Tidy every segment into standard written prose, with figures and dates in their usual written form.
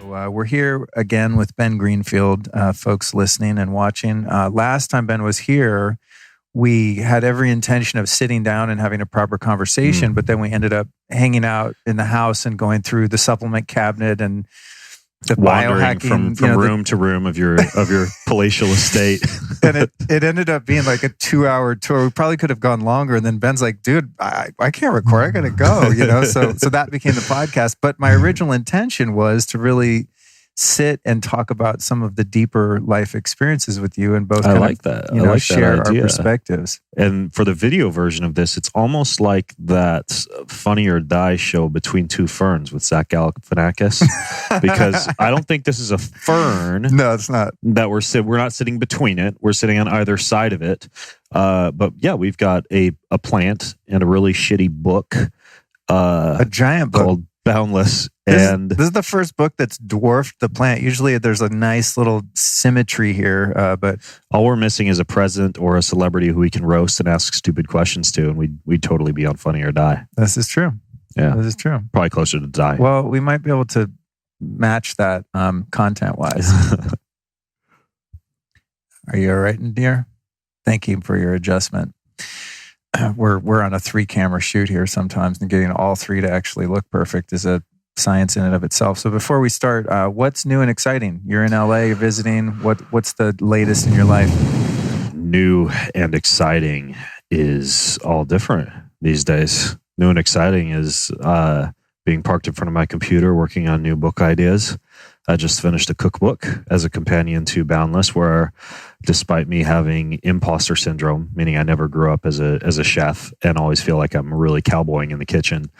We're here again with Ben Greenfield, folks listening and watching. Last time Ben was here, we had every intention of sitting down and having a proper conversation, but then we ended up hanging out in the house and going through the supplement cabinet and the wandering biohacking from room to room of your palatial estate. And it ended up being like a 2-hour tour. We probably could have gone longer. And then Ben's like, dude, I can't record. I got to go, So that became the podcast. But my original intention was to really sit and talk about some of the deeper life experiences with you and both share our perspectives. And for the video version of this, it's almost like that Funny or Die show Between Two Ferns with Zach Galifianakis, because I don't think this is a fern. No, it's not. That we're not sitting between it. We're sitting on either side of it. But yeah, we've got a plant and a really shitty book. A giant book called Boundless. This is the first book that's dwarfed the plant. Usually there's a nice little symmetry here, but all we're missing is a president or a celebrity who we can roast and ask stupid questions to, and we'd totally be on Funny or Die. This is true. Yeah, this is true. Probably closer to Die. Well, we might be able to match that content-wise. Are you all right, dear? Thank you for your adjustment. We're on a 3-camera shoot here sometimes, and getting all 3 to actually look perfect is a science in and of itself. So before we start, what's new and exciting? You're in LA, you're visiting. What's the latest in your life? New and exciting is all different these days. New and exciting is being parked in front of my computer, working on new book ideas. I just finished a cookbook as a companion to Boundless, where despite me having imposter syndrome, meaning I never grew up as a chef and always feel like I'm really cowboying in the kitchen,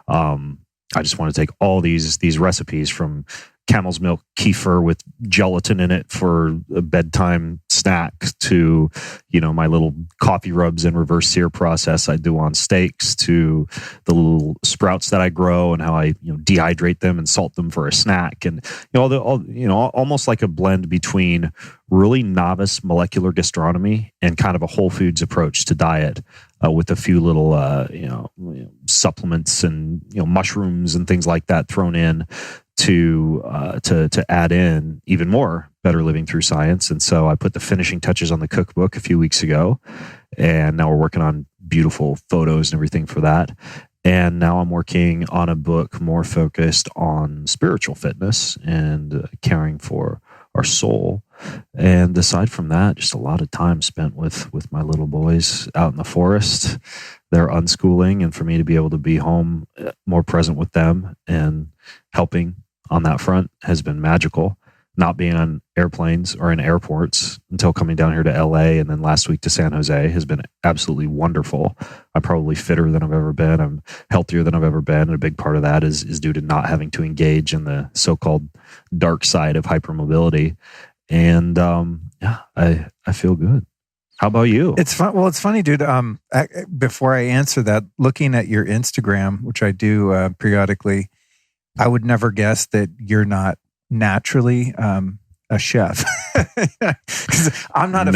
I just want to take all these recipes from camel's milk kefir with gelatin in it for a bedtime snack to, my little coffee rubs and reverse sear process I do on steaks, to the little sprouts that I grow and how I, dehydrate them and salt them for a snack. And, almost like a blend between really novice molecular gastronomy and kind of a whole foods approach to diet, with a few little, supplements and, mushrooms and things like that thrown in to add in even more better living through science. And so I put the finishing touches on the cookbook a few weeks ago, and now we're working on beautiful photos and everything for that. And now I'm working on a book more focused on spiritual fitness and caring for our soul. And aside from that, just a lot of time spent with my little boys out in the forest. They're unschooling, and for me to be able to be home, more present with them and helping on that front has been magical. Not being on airplanes or in airports until coming down here to LA and then last week to San Jose has been absolutely wonderful. I'm probably fitter than I've ever been. I'm healthier than I've ever been. And a big part of that is due to not having to engage in the so-called dark side of hypermobility. And I feel good. How about you? It's fun. Well, it's funny, dude. Before I answer that, looking at your Instagram, which I do periodically, I would never guess that you're not naturally a chef. Because I'm not a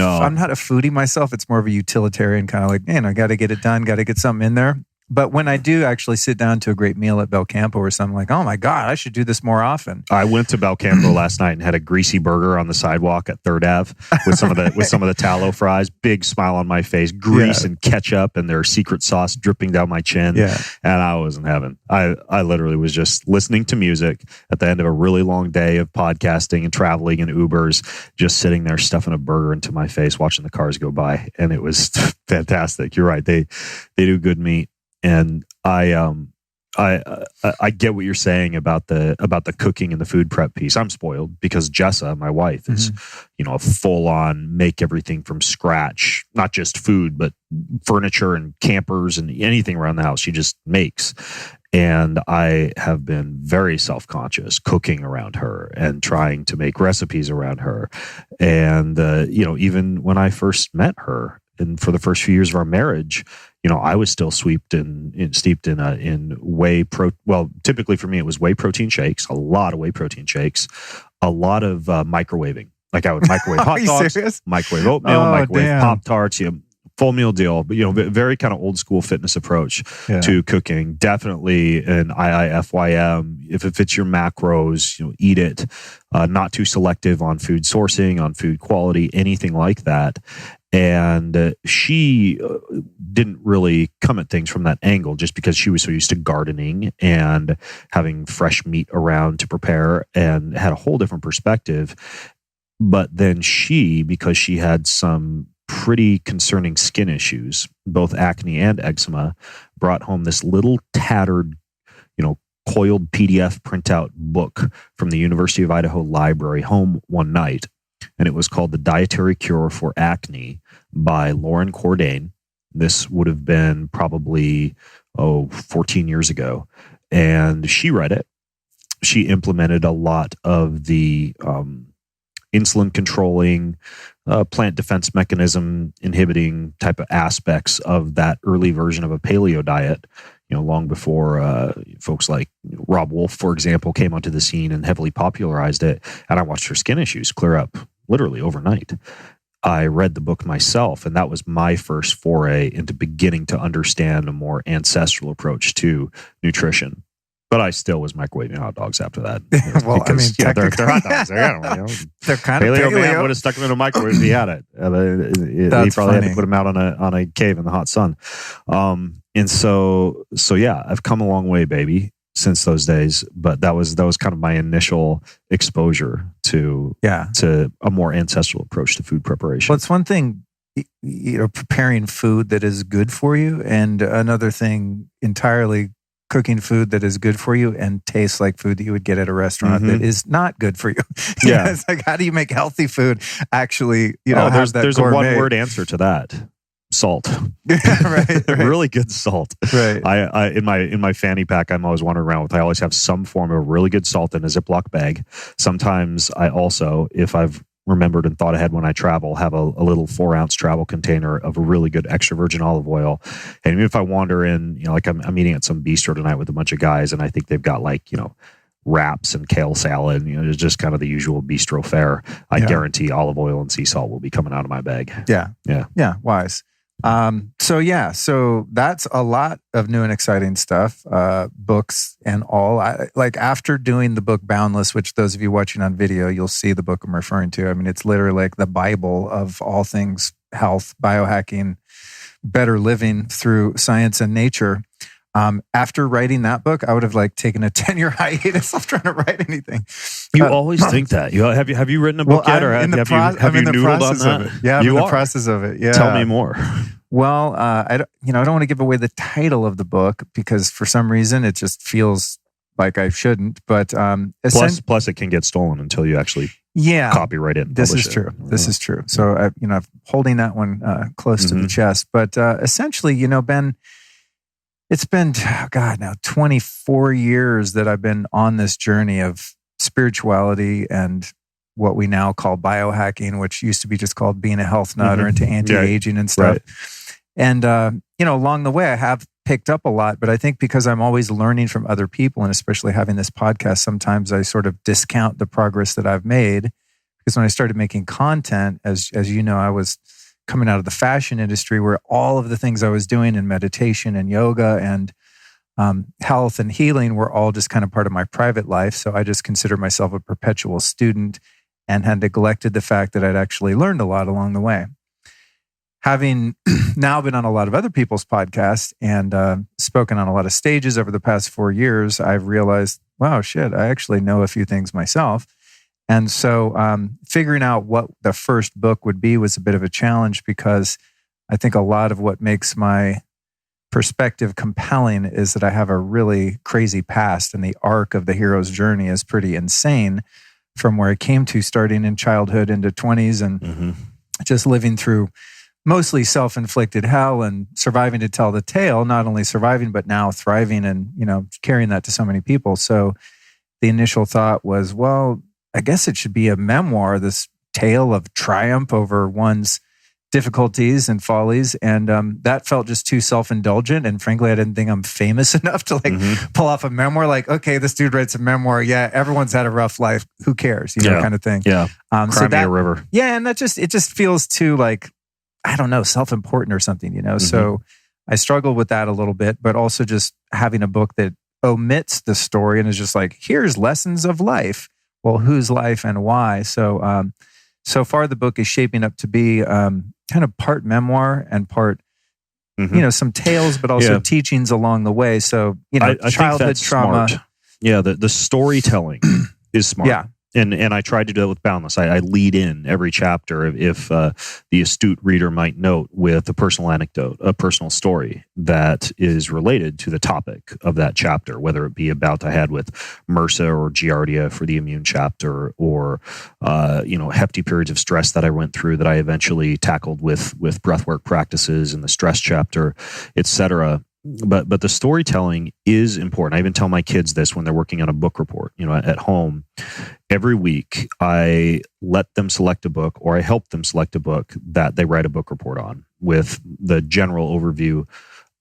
foodie myself. It's more of a utilitarian kind of like, I got to get it done, got to get something in there. But when I do actually sit down to a great meal at Belcampo or something, like, oh my God, I should do this more often. I went to Belcampo last night and had a greasy burger on the sidewalk at 3rd Ave with some of the tallow fries. Big smile on my face, grease and ketchup and their secret sauce dripping down my chin. Yeah. And I was in heaven. I literally was just listening to music at the end of a really long day of podcasting and traveling and Ubers, just sitting there stuffing a burger into my face, watching the cars go by. And it was fantastic. You're right. They do good meat. And I get what you're saying about the cooking and the food prep piece. I'm spoiled because Jessa, my wife, is a full on make everything from scratch, not just food, but furniture and campers and anything around the house. She just makes. And I have been very self-conscious cooking around her and trying to make recipes around her. And even when I first met her, and for the first few years of our marriage, I was still steeped in whey protein. Well, typically for me, it was whey protein shakes, a lot of whey protein shakes, a lot of microwaving. Like I would microwave hot dogs, microwave oatmeal, microwave Pop-Tarts, full meal deal, but very kind of old school fitness approach to cooking. Definitely an IIFYM. If it fits your macros, eat it. Not too selective on food sourcing, on food quality, anything like that. And she didn't really come at things from that angle, just because she was so used to gardening and having fresh meat around to prepare, and had a whole different perspective. But then because she had some pretty concerning skin issues, both acne and eczema, brought home this little tattered, coiled PDF printout book from the University of Idaho Library home one night. And it was called The Dietary Cure for Acne by Lauren Cordain. This would have been probably 14 years ago. And she read it. She implemented a lot of the insulin controlling, plant defense mechanism inhibiting type of aspects of that early version of a paleo diet, long before folks like Rob Wolf, for example, came onto the scene and heavily popularized it. And I watched her skin issues clear up literally overnight. I read the book myself, and that was my first foray into beginning to understand a more ancestral approach to nutrition. But I still was microwaving hot dogs after that. Well, because, they're hot dogs. They're kind of paleo. Man would have stuck them in a microwave if he had it. He probably had to put them out on a cave in the hot sun. And so yeah, I've come a long way, baby, since those days. But that was kind of my initial exposure to a more ancestral approach to food preparation. Well, it's one thing, preparing food that is good for you, and another thing entirely cooking food that is good for you and tastes like food that you would get at a restaurant that is not good for you. Yeah. It's like, how do you make healthy food actually, there's a one-word answer to that. Salt. right. Really good salt. Right. I in my fanny pack, I'm always wandering around with, I always have some form of really good salt in a Ziploc bag. Sometimes I also, if I've remembered and thought ahead when I travel, have a little 4-ounce travel container of a really good extra virgin olive oil. And even if I wander in, like I'm eating at some bistro tonight with a bunch of guys, and I think they've got wraps and kale salad, it's just kind of the usual bistro fare. I guarantee olive oil and sea salt will be coming out of my bag. Yeah. Wise. So that's a lot of new and exciting stuff, books and all. After doing the book Boundless, which those of you watching on video, you'll see the book I'm referring to. I mean, it's literally like the Bible of all things health, biohacking, better living through science and nature. After writing that book, I would have taken a 10-year hiatus of trying to write anything. You always think that. Have you written a book yet, or have you noodled on that? Yeah, I'm in the process of it. Yeah. Tell me more. Well, I don't want to give away the title of the book because for some reason it just feels like I shouldn't. But plus, it can get stolen until you actually copyright it. This is true. This is true. So I'm holding that one close to the chest. But essentially, Ben, it's been, now 24 years that I've been on this journey of spirituality and what we now call biohacking, which used to be just called being a health nut or into anti-aging and stuff. Right. And, along the way, I have picked up a lot, but I think because I'm always learning from other people, and especially having this podcast, sometimes I sort of discount the progress that I've made. Because when I started making content, as you know, I was coming out of the fashion industry where all of the things I was doing in meditation and yoga and health and healing were all just kind of part of my private life. So I just considered myself a perpetual student and had neglected the fact that I'd actually learned a lot along the way. Having now been on a lot of other people's podcasts and spoken on a lot of stages over the past 4 years, I've realized, wow, shit, I actually know a few things myself. And so figuring out what the first book would be was a bit of a challenge because I think a lot of what makes my perspective compelling is that I have a really crazy past, and the arc of the hero's journey is pretty insane from where I came to starting in childhood into 20s and just living through mostly self-inflicted hell and surviving to tell the tale, not only surviving, but now thriving and, carrying that to so many people. So the initial thought was, well, I guess it should be a memoir, this tale of triumph over one's difficulties and follies. And that felt just too self-indulgent. And frankly, I didn't think I'm famous enough to pull off a memoir. Okay, this dude writes a memoir. Yeah, everyone's had a rough life. Who cares? Kind of thing. Yeah. Cry me a river. Yeah. And it just feels too I don't know, self-important or something, So I struggled with that a little bit, but also just having a book that omits the story and is just like, here's lessons of life. Well, whose life and why? So, so far the book is shaping up to be kind of part memoir and part, some tales, but also teachings along the way. So, I childhood think that's trauma. Smart. Yeah, the storytelling is smart. Yeah. And I tried to do it with Boundless. I lead in every chapter, if the astute reader might note, with a personal anecdote, a personal story that is related to the topic of that chapter, whether it be a bout I had with MRSA or Giardia for the immune chapter, or hefty periods of stress that I went through that I eventually tackled with breathwork practices in the stress chapter, etc. But the storytelling is important. I even tell my kids this when they're working on a book report, at home. Every week, I let them select a book, or I help them select a book that they write a book report on, with the general overview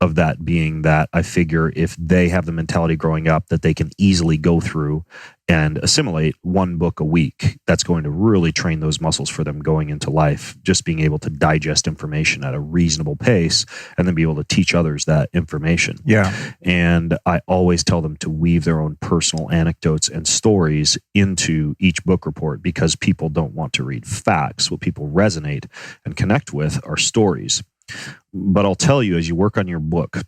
of that being that I figure if they have the mentality growing up that they can easily go through and assimilate one book a week, that's going to really train those muscles for them going into life, just being able to digest information at a reasonable pace and then be able to teach others that information. Yeah. And I always tell them to weave their own personal anecdotes and stories into each book report, because people don't want to read facts. What people resonate and connect with are stories. But I'll tell you, as you work on your book,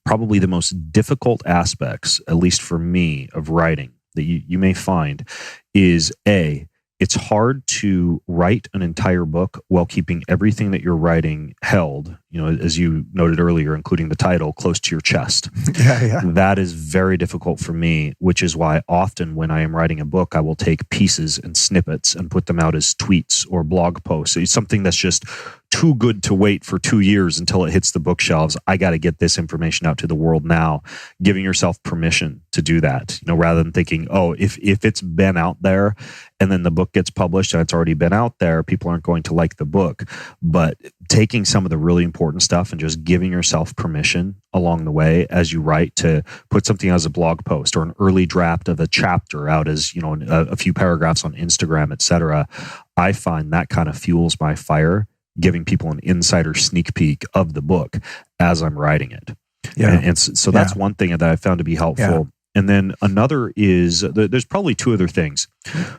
probably the most difficult aspects, at least for me, of writing that you may find is it's hard to write an entire book while keeping everything that you're writing held, as you noted earlier, including the title, close to your chest. Yeah. That is very difficult for me, which is why often when I am writing a book, I will take pieces and snippets and put them out as tweets or blog posts. It's something that's just too good to wait for 2 years until it hits the bookshelves. I got to get this information out to the world now, giving yourself permission to do that, rather than thinking, if it's been out there and then the book gets published and it's already been out there, people aren't going to like the book. But taking some of the really important stuff and just giving yourself permission along the way as you write to put something as a blog post or an early draft of a chapter out as, a few paragraphs on Instagram, etc. I find that kind of fuels my fire, giving people an insider sneak peek of the book as I'm writing it. Yeah. And so that's one thing that I found to be helpful. Yeah. And then another is, there's probably two other things.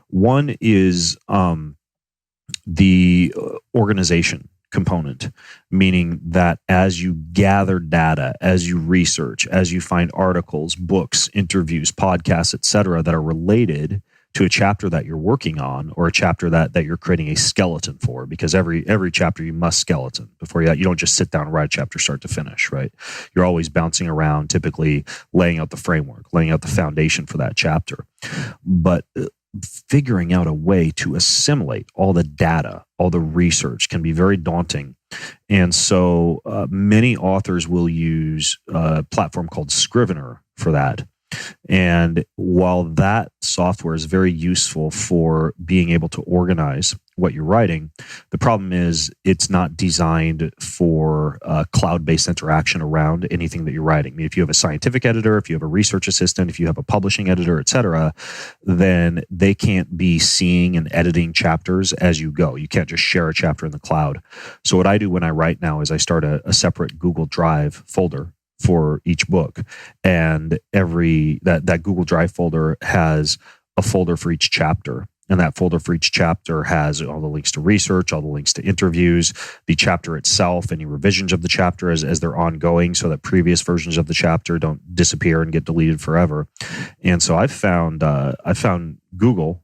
One is the organization component, meaning that as you gather data, as you research, as you find articles, books, interviews, podcasts, etc., that are related to a chapter that you're working on, or a chapter that you're creating a skeleton for, because every chapter you must skeleton before you don't just sit down and write a chapter start to finish, right? You're always bouncing around, typically laying out the framework, laying out the foundation for that chapter. But figuring out a way to assimilate all the data, all the research can be very daunting. And so many authors will use a platform called Scrivener for that. And while that software is very useful for being able to organize what you're writing, the problem is it's not designed for cloud-based interaction around anything that you're writing. I mean, if you have a scientific editor, if you have a research assistant, if you have a publishing editor, etc., then they can't be seeing and editing chapters as you go. You can't just share a chapter in the cloud. So what I do when I write now is I start a separate Google Drive folder for each book, and that Google Drive folder has a folder for each chapter, and that folder for each chapter has all the links to research, all the links to interviews, the chapter itself, any revisions of the chapter as they're ongoing, so that previous versions of the chapter don't disappear and get deleted forever. And so I found Google,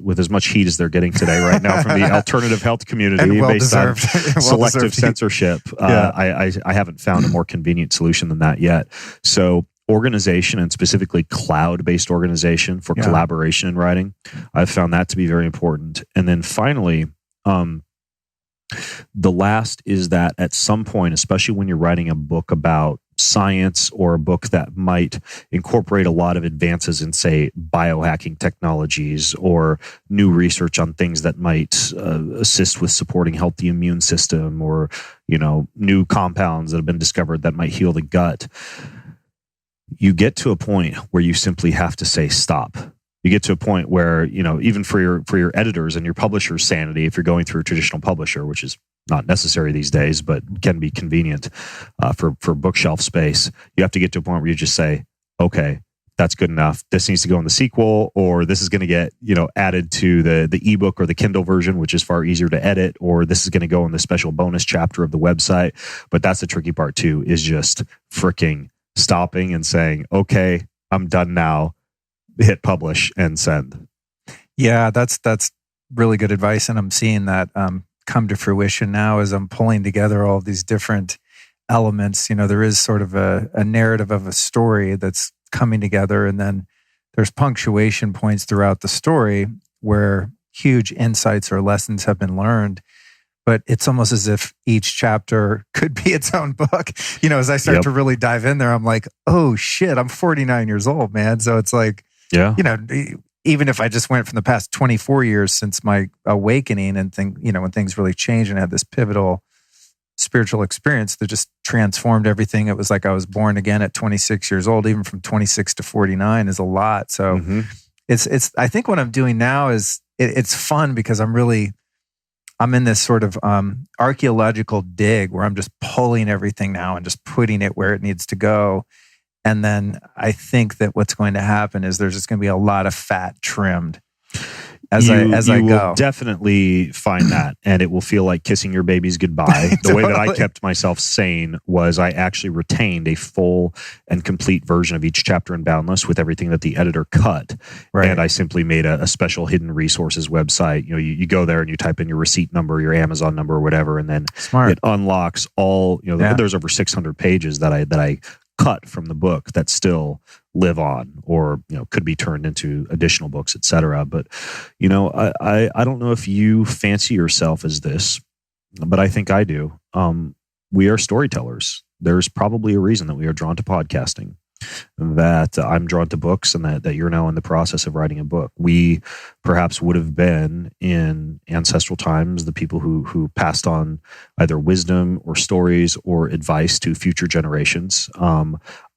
with as much heat as they're getting today right now from the alternative health community based on selective censorship. I haven't found a more convenient solution than that yet. So organization, and specifically cloud-based organization for collaboration in writing, I've found that to be very important. And then finally, the last is that at some point, especially when you're writing a book about science, or a book that might incorporate a lot of advances in, say, biohacking technologies, or new research on things that might assist with supporting healthy immune system, or new compounds that have been discovered that might heal the gut, you get to a point where you simply have to say stop. you get to a point where, even for your editors and your publisher's sanity, if you're going through a traditional publisher, which is not necessary these days, but can be convenient for bookshelf space, you have to get to a point where you just say, okay, that's good enough. This needs to go in the sequel, or this is going to get, added to the ebook or the Kindle version, which is far easier to edit, or this is going to go in the special bonus chapter of the website. But that's the tricky part too, is just freaking stopping and saying, okay, I'm done now. Hit publish and send. Yeah, that's really good advice. And I'm seeing that come to fruition now as I'm pulling together all of these different elements. There is sort of a narrative of a story that's coming together, and then there's punctuation points throughout the story where huge insights or lessons have been learned. But it's almost as if each chapter could be its own book. As I start to really dive in there, I'm like, oh shit, I'm 49 years old, man. So it's like, even if I just went from the past 24 years since my awakening and when things really changed and I had this pivotal spiritual experience that just transformed everything. It was like I was born again at 26 years old. Even from 26 to 49 is a lot. So it's I think what I'm doing now is it's fun because I'm in this sort of archaeological dig where I'm just pulling everything now and just putting it where it needs to go. And then I think that what's going to happen is there's just going to be a lot of fat trimmed as I go. You will definitely find that, and it will feel like kissing your babies goodbye. The way that I kept myself sane was I actually retained a full and complete version of each chapter in Boundless with everything that the editor cut. Right. And I simply made a special hidden resources website. You go there and you type in your receipt number, your Amazon number, or whatever, and then it unlocks all. There's over 600 pages that I cut from the book that still live on, or could be turned into additional books, etc. But I don't know if you fancy yourself as this, but I think I do. We are storytellers. There's probably a reason that we are drawn to podcasting, that I'm drawn to books, and that you're now in the process of writing a book. We perhaps would have been in ancestral times the people who passed on either wisdom or stories or advice to future generations.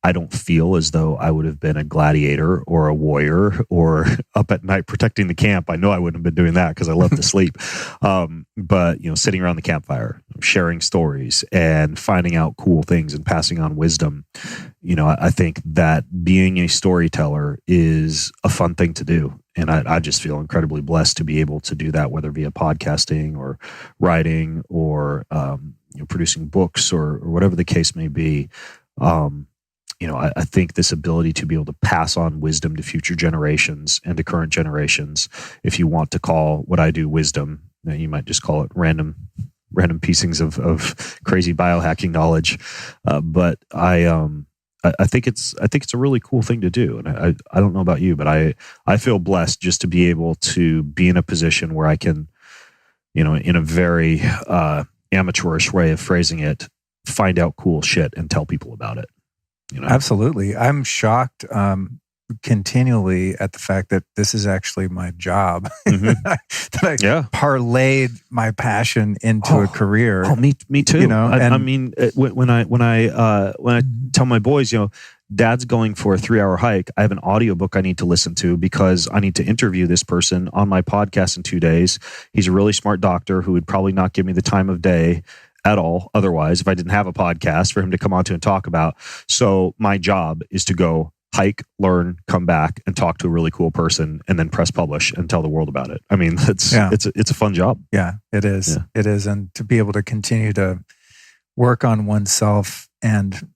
I don't feel as though I would have been a gladiator or a warrior or up at night protecting the camp. I know I wouldn't have been doing that because I love to sleep. But sitting around the campfire, sharing stories and finding out cool things and passing on wisdom. I think that being a storyteller is a fun thing to do. And I just feel incredibly blessed to be able to do that, whether via podcasting or writing or producing books or whatever the case may be. I think this ability to be able to pass on wisdom to future generations and to current generations, if you want to call what I do wisdom, you might just call it random piecings of crazy biohacking knowledge. But I think it's a really cool thing to do. And I don't know about you, but I feel blessed just to be able to be in a position where I can, in a very amateurish way of phrasing it, find out cool shit and tell people about it. Absolutely. I'm shocked continually at the fact that this is actually my job. That I parlayed my passion into a career. Oh, me too. I mean, when I tell my boys, Dad's going for a 3-hour hike, I have an audiobook I need to listen to because I need to interview this person on my podcast in 2 days. He's a really smart doctor who would probably not give me the time of day at all otherwise if I didn't have a podcast for him to come onto and talk about. So my job is to go hike, learn, come back and talk to a really cool person and then press publish and tell the world about it. I mean, it's a fun job. Yeah, it is. Yeah. It is. And to be able to continue to work on oneself and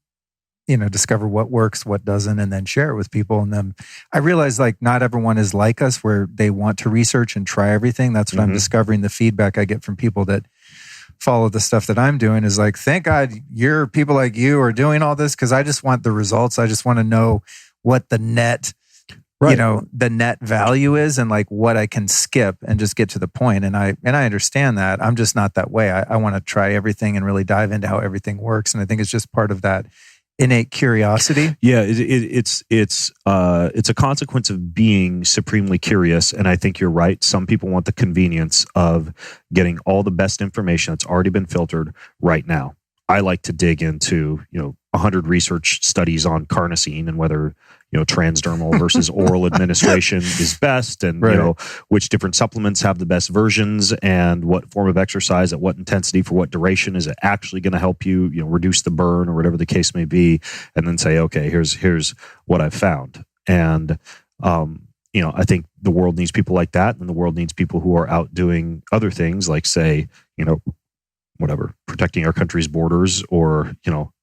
discover what works, what doesn't, and then share it with people. And then I realize not everyone is like us where they want to research and try everything. That's what I'm discovering. The feedback I get from people that follow the stuff that I'm doing is thank God people like you are doing all this, because I just want the results. I just want to know what the net, the net value is and what I can skip and just get to the point. And I understand that. I'm just not that way. I want to try everything and really dive into how everything works. And I think it's just part of that innate curiosity. Yeah, it's a consequence of being supremely curious. And I think you're right. Some people want the convenience of getting all the best information that's already been filtered right now. I like to dig into 100 research studies on carnosine and whether transdermal versus oral administration is best, and which different supplements have the best versions, and what form of exercise at what intensity for what duration is it actually going to help you, reduce the burn or whatever the case may be, and then say, okay, here's what I've found. And I think the world needs people like that, and the world needs people who are out doing other things, like, say, whatever, protecting our country's borders, or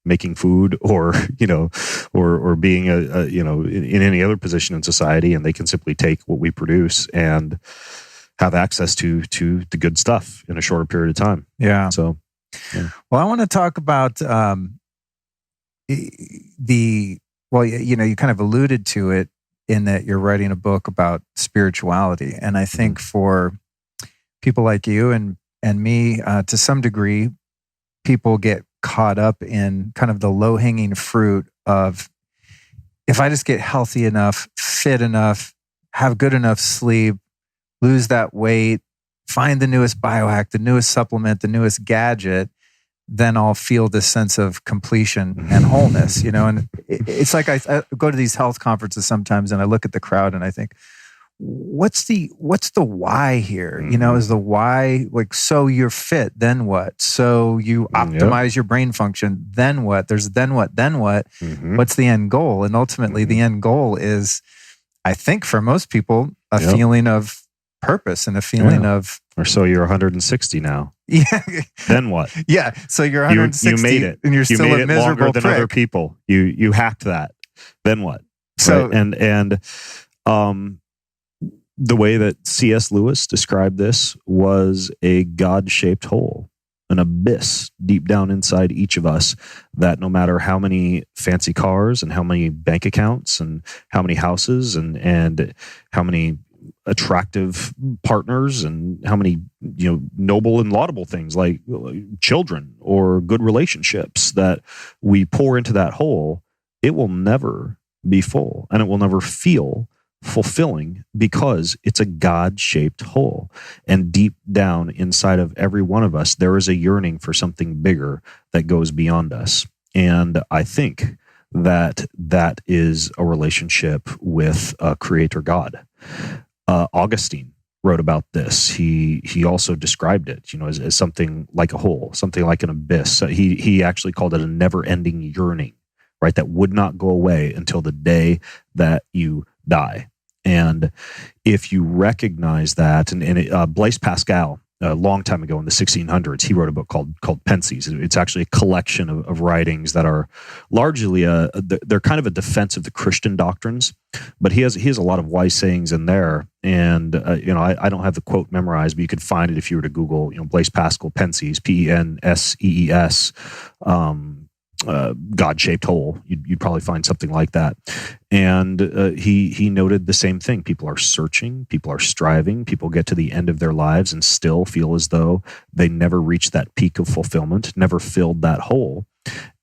making food, or or being in any other position in society, and they can simply take what we produce and have access to the good stuff in a shorter period of time. Yeah. So, well, I want to talk about you kind of alluded to it in that you're writing a book about spirituality, and I think for people like you and me, to some degree, people get caught up in kind of the low-hanging fruit of, if I just get healthy enough, fit enough, have good enough sleep, lose that weight, find the newest biohack, the newest supplement, the newest gadget, then I'll feel this sense of completion and wholeness, and it's like I go to these health conferences sometimes, and I look at the crowd and I think, what's the why here? Is the why like, so you're fit, then what? So you optimize your brain function, then what? There's then what? What's the end goal? And ultimately the end goal is, I think for most people, a feeling of purpose and a feeling of, or so you're 160 now. Yeah. Then what? Yeah. So you're 160 you made it, and you're still a miserable longer than prick. Other people. You hacked that. Then what? So right? and the way that C.S. Lewis described this was a God-shaped hole, an abyss deep down inside each of us, that no matter how many fancy cars and how many bank accounts and how many houses and how many attractive partners and how many noble and laudable things like children or good relationships that we pour into that hole, it will never be full, and it will never feel fulfilling, because it's a God-shaped hole. And deep down inside of every one of us, there is a yearning for something bigger that goes beyond us. And I think that is a relationship with a creator God. Augustine wrote about this. He also described it, as something like a hole, something like an abyss. He actually called it a never-ending yearning, right? That would not go away until the day that you die. And if you recognize that, and Blaise Pascal, a long time ago in the 1600s, he wrote a book called Pensies. It's actually a collection of writings that are largely they're kind of a defense of the Christian doctrines, but he has a lot of wise sayings in there. And I don't have the quote memorized, but you could find it if you were to Google Blaise Pascal Pensies, Pensees. God-shaped hole. You'd probably find something like that. And he noted the same thing. People are searching, people are striving, people get to the end of their lives and still feel as though they never reached that peak of fulfillment, never filled that hole.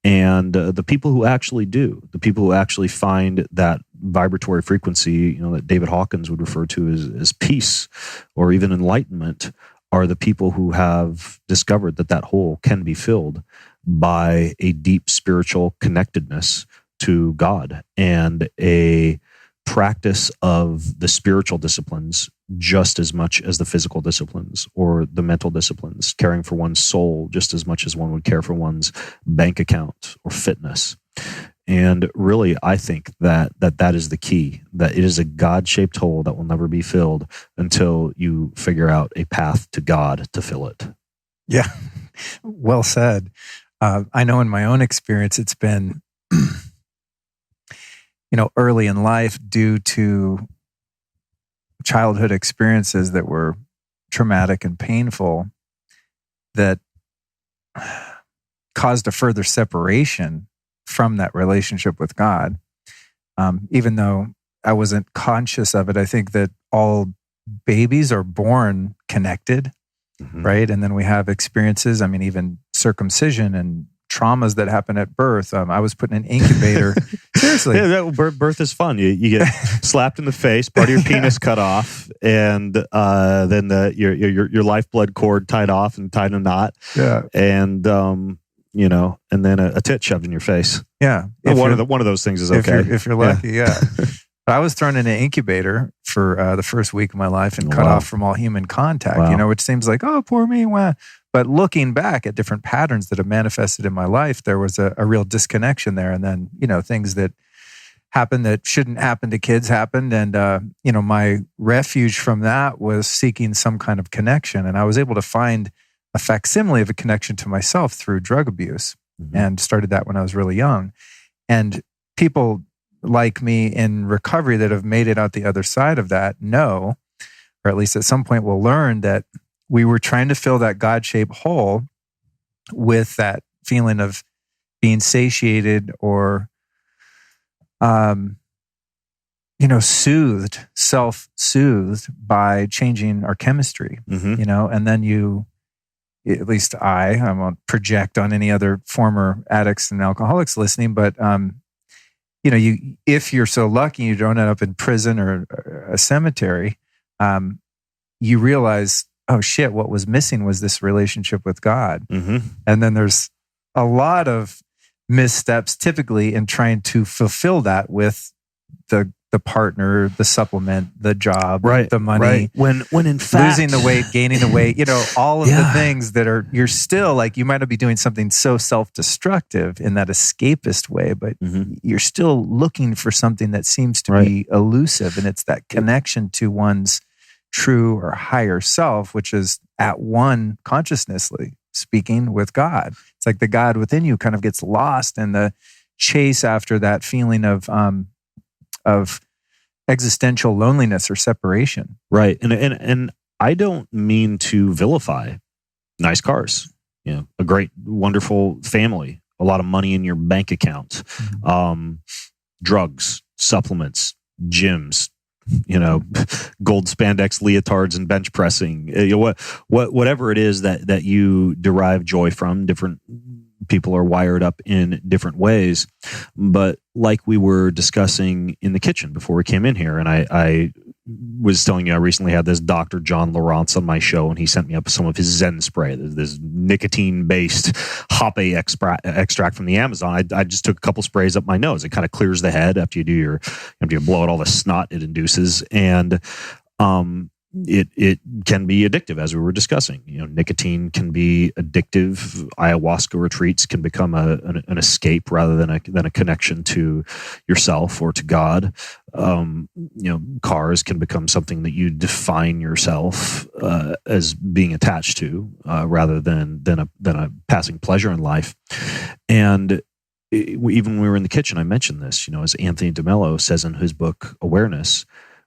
And the people who actually do, the people who actually find that vibratory frequency, that David Hawkins would refer to as peace or even enlightenment, are the people who have discovered that hole can be filled by a deep spiritual connectedness to God and a practice of the spiritual disciplines just as much as the physical disciplines or the mental disciplines, caring for one's soul just as much as one would care for one's bank account or fitness. And really, I think that is the key, that it is a God-shaped hole that will never be filled until you figure out a path to God to fill it. Yeah, well said. I know in my own experience, it's been, early in life due to childhood experiences that were traumatic and painful that caused a further separation from that relationship with God. Even though I wasn't conscious of it, I think that all babies are born connected. Mm-hmm. Right. And then we have experiences, even circumcision and traumas that happen at birth. I was put in an incubator. Seriously. Yeah, birth is fun. You get slapped in the face, part of your penis cut off, and then your lifeblood cord tied off and tied in a knot. Yeah. And and then a tit shoved in your face. Yeah. One of those things is okay. If you're lucky, yeah. I was thrown in an incubator for the first week of my life and cut off from all human contact, which seems like, oh, poor me. Wow. But looking back at different patterns that have manifested in my life, there was a real disconnection there. And then, things that happened that shouldn't happen to kids happened. And, my refuge from that was seeking some kind of connection. And I was able to find a facsimile of a connection to myself through drug abuse, and started that when I was really young. And people like me in recovery that have made it out the other side of that know, or at least at some point will learn, that we were trying to fill that God-shaped hole with that feeling of being satiated or, self-soothed by changing our chemistry, and then at least I won't project on any other former addicts and alcoholics listening, but, if you're so lucky you don't end up in prison or a cemetery, you realize, oh shit, what was missing was this relationship with God. And then there's a lot of missteps typically in trying to fulfill that with the partner, the supplement, the job, the money. Right. When in fact, losing the weight, gaining the weight, all of the things that you're still like, you might not be doing something so self-destructive in that escapist way, but you're still looking for something that seems to be elusive. And it's that connection to one's true or higher self, which is at one consciously speaking with God. It's like the God within you kind of gets lost in the chase after that feeling of existential loneliness or separation. Right. And I don't mean to vilify nice cars, a great, wonderful family, a lot of money in your bank account, drugs, supplements, gyms, gold spandex leotards and bench pressing, whatever it is that you derive joy from. Different people are wired up in different ways. But like we were discussing in the kitchen before we came in here, and I was telling you, I recently had this Dr. John Lawrence on my show, and he sent me up some of his Zen Spray, this nicotine-based hape extract from the Amazon. I just took a couple sprays up my nose. It kind of clears the head after you blow out all the snot it induces, and it can be addictive, as we were discussing. Nicotine can be addictive. Ayahuasca retreats can become an escape rather than a connection to yourself or to God. Cars can become something that you define yourself as being attached to, rather than a passing pleasure in life. And even when we were in the kitchen, I mentioned this. As Anthony DeMello says in his book Awareness,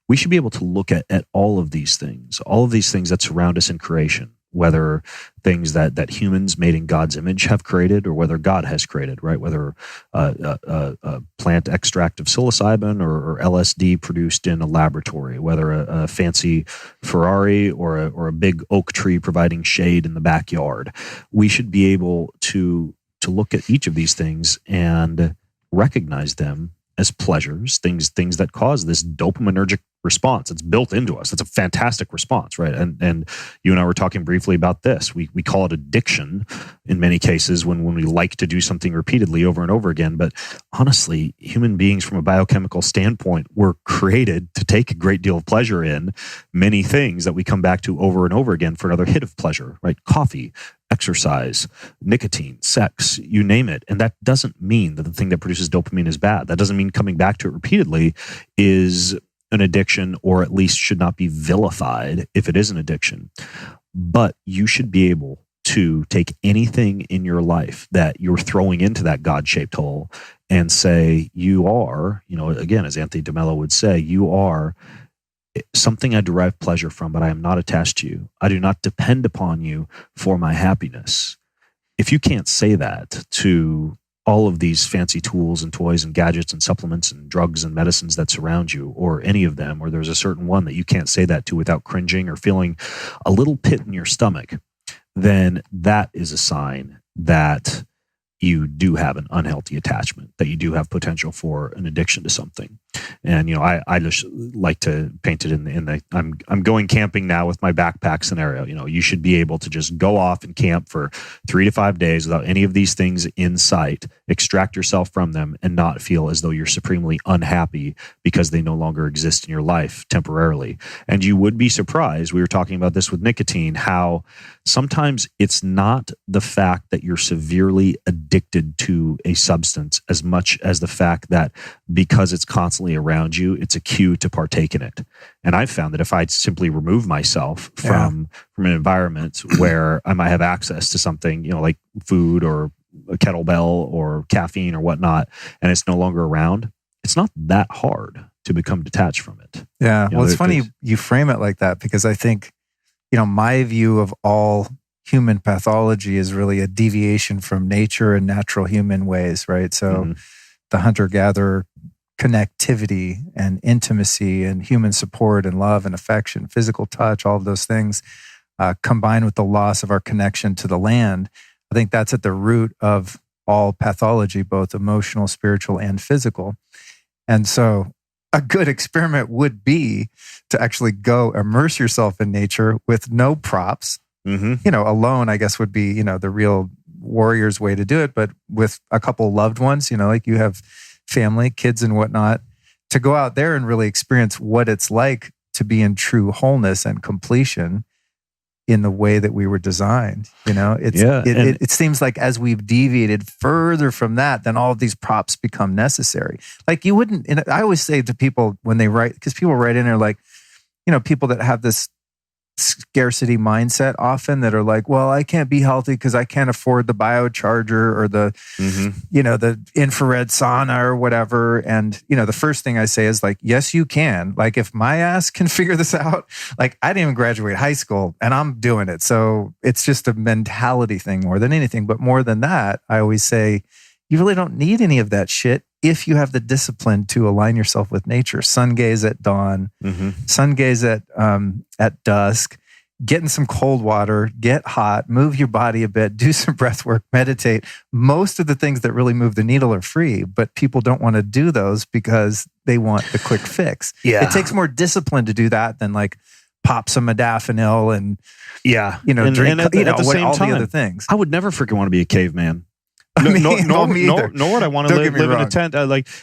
we should be able to look at all of these things that surround us in creation, whether things that humans made in God's image have created or whether God has created, right? Whether a plant extract of psilocybin or LSD produced in a laboratory, whether a fancy Ferrari or a big oak tree providing shade in the backyard. We should be able to look at each of these things and recognize them as pleasures, things that cause this dopaminergic response. It's built into us. That's a fantastic response, right? And you and I were talking briefly about this. We call it addiction in many cases when we like to do something repeatedly over and over again. But honestly, human beings from a biochemical standpoint were created to take a great deal of pleasure in many things that we come back to over and over again for another hit of pleasure, right? Coffee, exercise, nicotine, sex, you name it. And that doesn't mean that the thing that produces dopamine is bad. That doesn't mean coming back to it repeatedly is an addiction, or at least should not be vilified if it is an addiction. But you should be able to take anything in your life that you're throwing into that God-shaped hole and say, you are, again, as Anthony DeMello would say, you are something I derive pleasure from, but I am not attached to you. I do not depend upon you for my happiness. If you can't say that to all of these fancy tools and toys and gadgets and supplements and drugs and medicines that surround you, or any of them, or there's a certain one that you can't say that to without cringing or feeling a little pit in your stomach, then that is a sign that you do have an unhealthy attachment, that you do have potential for an addiction to something. And, I just like to paint it in the I'm going camping now with my backpack scenario. You should be able to just go off and camp for 3 to 5 days without any of these things in sight, extract yourself from them, and not feel as though you're supremely unhappy because they no longer exist in your life temporarily. And you would be surprised, we were talking about this with nicotine, how sometimes it's not the fact that you're severely addicted to a substance as much as the fact that because it's constantly around you, it's a cue to partake in it. And I've found that if I simply remove myself from an environment where I might have access to something, like food or a kettlebell or caffeine or whatnot, and it's no longer around, it's not that hard to become detached from it. Yeah. Well, it's funny you frame it like that, because I think, my view of all human pathology is really a deviation from nature and natural human ways, right? So the hunter-gatherer connectivity and intimacy and human support and love and affection, physical touch, all of those things, combined with the loss of our connection to the land, I think that's at the root of all pathology, both emotional, spiritual, and physical. And so a good experiment would be to actually go immerse yourself in nature with no props. Alone, I guess, would be, the real warrior's way to do it. But with a couple loved ones, like you have family, kids and whatnot, to go out there and really experience what it's like to be in true wholeness and completion in the way that we were designed. It seems like as we've deviated further from that, then all of these props become necessary. Like you wouldn't, and I always say to people when they write, because people write in there like, people that have this scarcity mindset often that are like, well, I can't be healthy because I can't afford the biocharger or the, the infrared sauna or whatever. And, the first thing I say is like, yes, you can. Like if my ass can figure this out, like I didn't even graduate high school and I'm doing it. So it's just a mentality thing more than anything. But more than that, I always say, you really don't need any of that shit if you have the discipline to align yourself with nature. Sun gaze at dawn, sun gaze at dusk, get in some cold water, get hot, move your body a bit, do some breath work, meditate. Most of the things that really move the needle are free, but people don't want to do those because they want the quick fix. Yeah. It takes more discipline to do that than like pop some modafinil and drink, at the same all time, the other things. I would never freaking want to be a caveman. Nor would I want to live in a tent.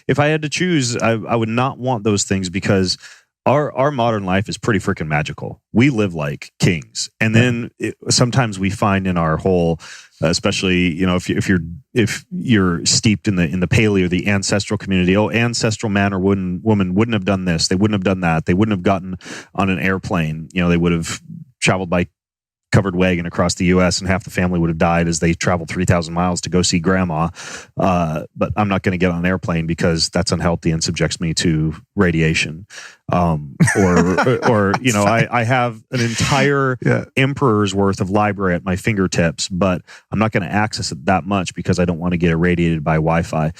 If I had to choose, I would not want those things, because our modern life is pretty freaking magical. We live like kings, and then sometimes we find in our whole, especially if you're steeped in the paleo, the ancestral community. Oh, ancestral man or woman wouldn't have done this. They wouldn't have done that. They wouldn't have gotten on an airplane. They would have traveled by covered wagon across the U.S. and half the family would have died as they traveled 3,000 miles to go see grandma. But I'm not going to get on an airplane because that's unhealthy and subjects me to radiation. I have an entire emperor's worth of library at my fingertips, but I'm not going to access it that much because I don't want to get irradiated by Wi-Fi.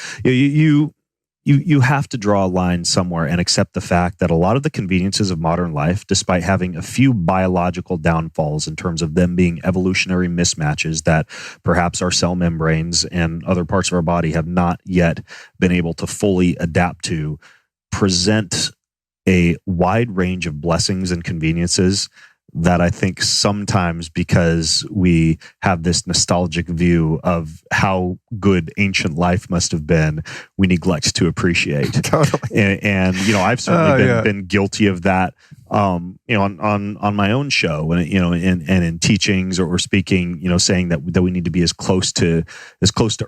You have to draw a line somewhere and accept the fact that a lot of the conveniences of modern life, despite having a few biological downfalls in terms of them being evolutionary mismatches that perhaps our cell membranes and other parts of our body have not yet been able to fully adapt to, present a wide range of blessings and conveniences that I think sometimes, because we have this nostalgic view of how good ancient life must have been, we neglect to appreciate. Totally. And I've certainly been guilty of that. On my own show, and in teachings or speaking, saying that we need to be as close to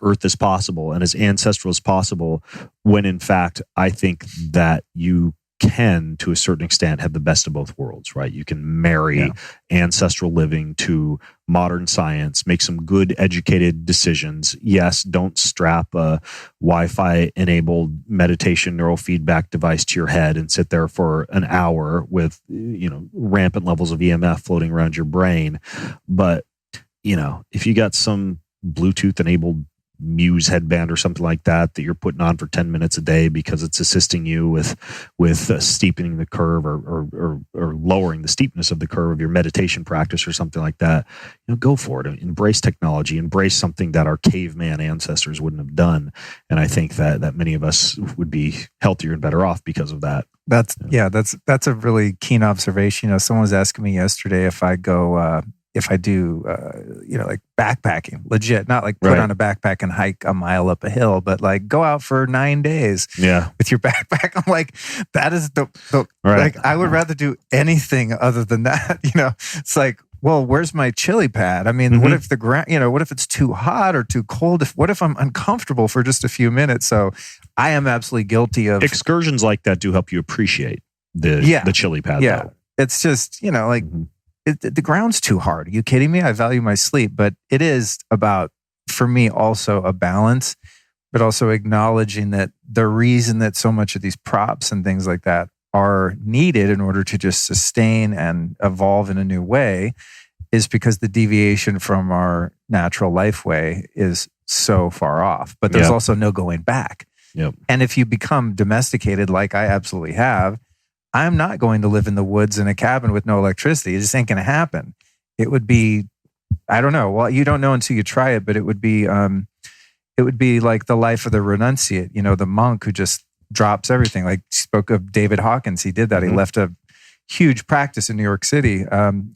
Earth as possible and as ancestral as possible, when in fact I think that you can, to a certain extent, have the best of both worlds, right? You can marry ancestral living to modern science, make some good educated decisions. Yes, don't strap a Wi-Fi enabled meditation neurofeedback device to your head and sit there for an hour with, rampant levels of EMF floating around your brain. But, if you got some Bluetooth enabled Muse headband or something like that you're putting on for 10 minutes a day because it's assisting you with steepening the curve or lowering the steepness of the curve of your meditation practice or something like that, go for it. Embrace technology, embrace something that our caveman ancestors wouldn't have done. And I think that many of us would be healthier and better off because of that. That's a really keen observation. Someone was asking me yesterday if I do, like backpacking, legit, not like put on a backpack and hike a mile up a hill, but like go out for 9 days with your backpack. I'm like, that is the like, I would rather do anything other than that. It's like, well, where's my chili pad? I mean, what if the ground, what if it's too hot or too cold? What if I'm uncomfortable for just a few minutes? So I am absolutely guilty of excursions like that. Do help you appreciate the chili pad. Yeah. Though. It's just, the ground's too hard. Are you kidding me? I value my sleep, but it is about, for me, also a balance, but also acknowledging that the reason that so much of these props and things like that are needed in order to just sustain and evolve in a new way is because the deviation from our natural life way is so far off. But there's also no going back. Yep. And if you become domesticated, like I absolutely have, I'm not going to live in the woods in a cabin with no electricity. It just ain't going to happen. It would be, I don't know. Well, you don't know until you try it, but it would be like the life of the renunciate, the monk who just drops everything. Like spoke of David Hawkins. He did that. He left a huge practice in New York City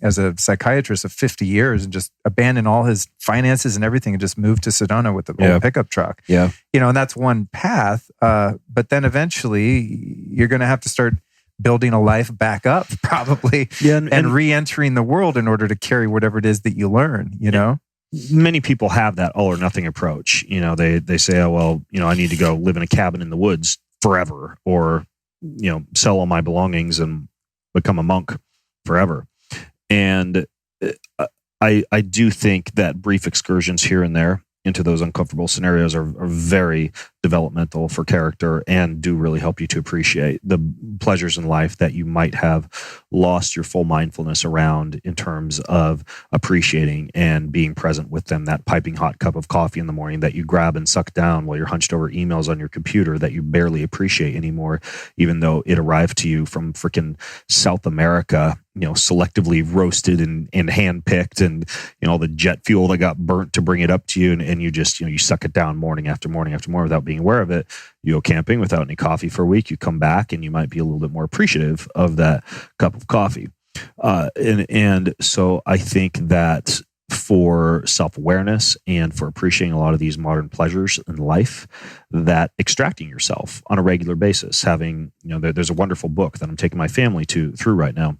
as a psychiatrist of 50 years and just abandoned all his finances and everything and just moved to Sedona with the old pickup truck. Yeah. And that's one path. But then eventually you're going to have to start building a life back up probably and re-entering the world in order to carry whatever it is that you learn, Many people have that all or nothing approach. They say, oh, well, I need to go live in a cabin in the woods forever or, sell all my belongings and become a monk forever. And I do think that brief excursions here and there into those uncomfortable scenarios are very developmental for character and do really help you to appreciate the pleasures in life that you might have lost your full mindfulness around in terms of appreciating and being present with them. That piping hot cup of coffee in the morning that you grab and suck down while you're hunched over emails on your computer that you barely appreciate anymore, even though it arrived to you from freaking South America, selectively roasted and hand-picked and, all the jet fuel that got burnt to bring it up to you. And you just, you suck it down morning after morning after morning without being aware of it. You go camping without any coffee for a week. You come back and you might be a little bit more appreciative of that cup of coffee. And so I think that for self-awareness and for appreciating a lot of these modern pleasures in life, that extracting yourself on a regular basis, having, there's a wonderful book that I'm taking my family through right now.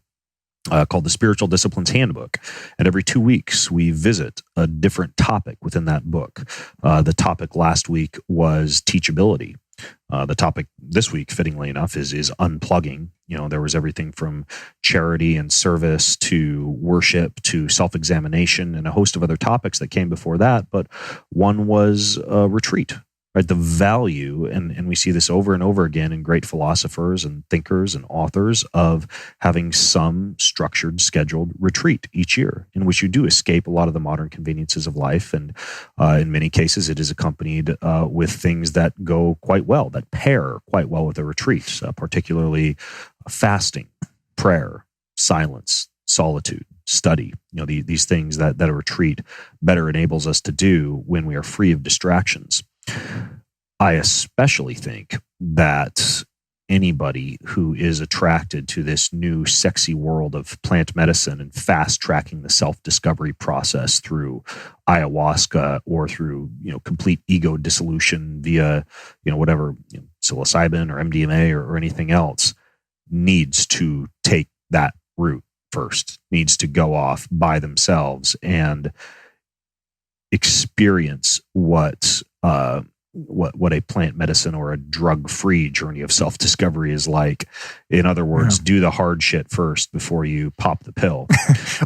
Called the Spiritual Disciplines Handbook. And every 2 weeks, we visit a different topic within that book. The topic last week was teachability. The topic this week, fittingly enough, is unplugging. There was everything from charity and service to worship to self-examination and a host of other topics that came before that. But one was retreat. Right, the value, and we see this over and over again in great philosophers and thinkers and authors of having some structured, scheduled retreat each year in which you do escape a lot of the modern conveniences of life. And in many cases, it is accompanied with things that go quite well, that pair quite well with a retreat, particularly fasting, prayer, silence, solitude, study, these things that a retreat better enables us to do when we are free of distractions. I especially think that anybody who is attracted to this new sexy world of plant medicine and fast tracking the self-discovery process through ayahuasca or through, complete ego dissolution via, whatever, psilocybin or MDMA or anything else needs to take that route first, needs to go off by themselves and experience what a plant medicine or a drug-free journey of self-discovery is like. In other words, do the hard shit first before you pop the pill.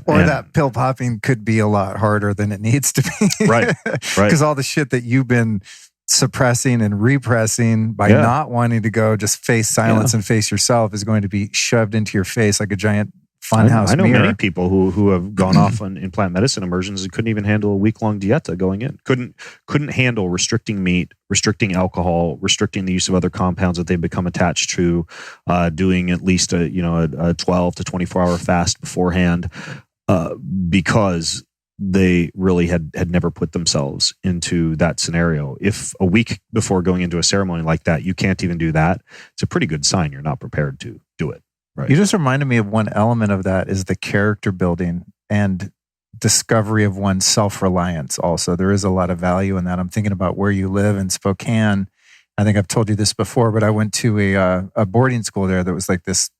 Or that pill popping could be a lot harder than it needs to be. Right. Because all the shit that you've been suppressing and repressing by not wanting to go just face silence and face yourself is going to be shoved into your face like a giant funhouse I know mirror. many people who have gone off in plant medicine immersions and couldn't even handle a week-long dieta going in. Couldn't handle restricting meat, restricting alcohol, restricting the use of other compounds that they've become attached to, doing at least a 12 to 24-hour fast beforehand, because they really had never put themselves into that scenario. If a week before going into a ceremony like that, you can't even do that, it's a pretty good sign you're not prepared to do it. Right. You just reminded me of one element of that is the character building and discovery of one's self-reliance also. There is a lot of value in that. I'm thinking about where you live in Spokane. I think I've told you this before, but I went to a boarding school there that was like this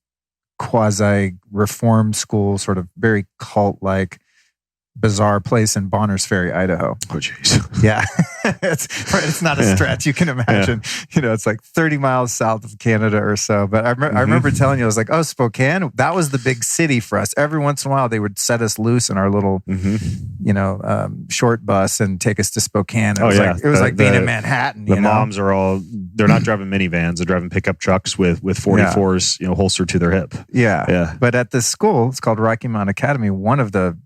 quasi-reform school, sort of very cult-like, bizarre place in Bonners Ferry, Idaho. Oh, jeez. Yeah. It's not a stretch. You can imagine, it's like 30 miles south of Canada or so. But I remember telling you, I was like, oh, Spokane, that was the big city for us. Every once in a while, they would set us loose in our little, short bus and take us to Spokane. It was like being in Manhattan. The moms are they're not driving minivans. They're driving pickup trucks with 44s, holstered to their hip. Yeah. But at this school, it's called Rocky Mountain Academy. One of the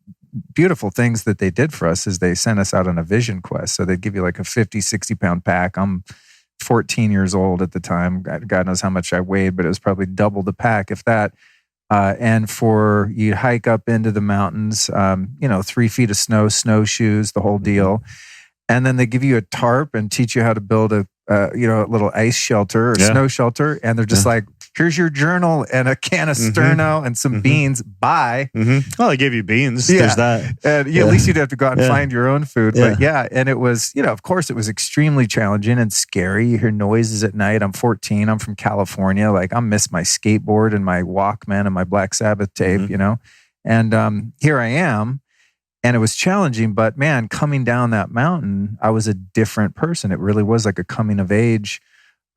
beautiful things that they did for us is they sent us out on a vision quest. So they'd give you like a 50, 60 pound pack. I'm 14 years old at the time. God knows how much I weighed, but it was probably double the pack, if that. And you hike up into the mountains, 3 feet of snow, snowshoes, the whole deal. And then they give you a tarp and teach you how to build a little ice shelter or snow shelter. And they're just like, here's your journal and a can of Sterno and some beans. Bye. Well, they gave you beans. Yeah. There's that. And at least you'd have to go out and find your own food. Yeah. But and it was, of course, it was extremely challenging and scary. You hear noises at night. I'm 14. I'm from California. Like, I miss my skateboard and my Walkman and my Black Sabbath tape, And here I am. And it was challenging, but man, coming down that mountain, I was a different person. It really was like a coming of age,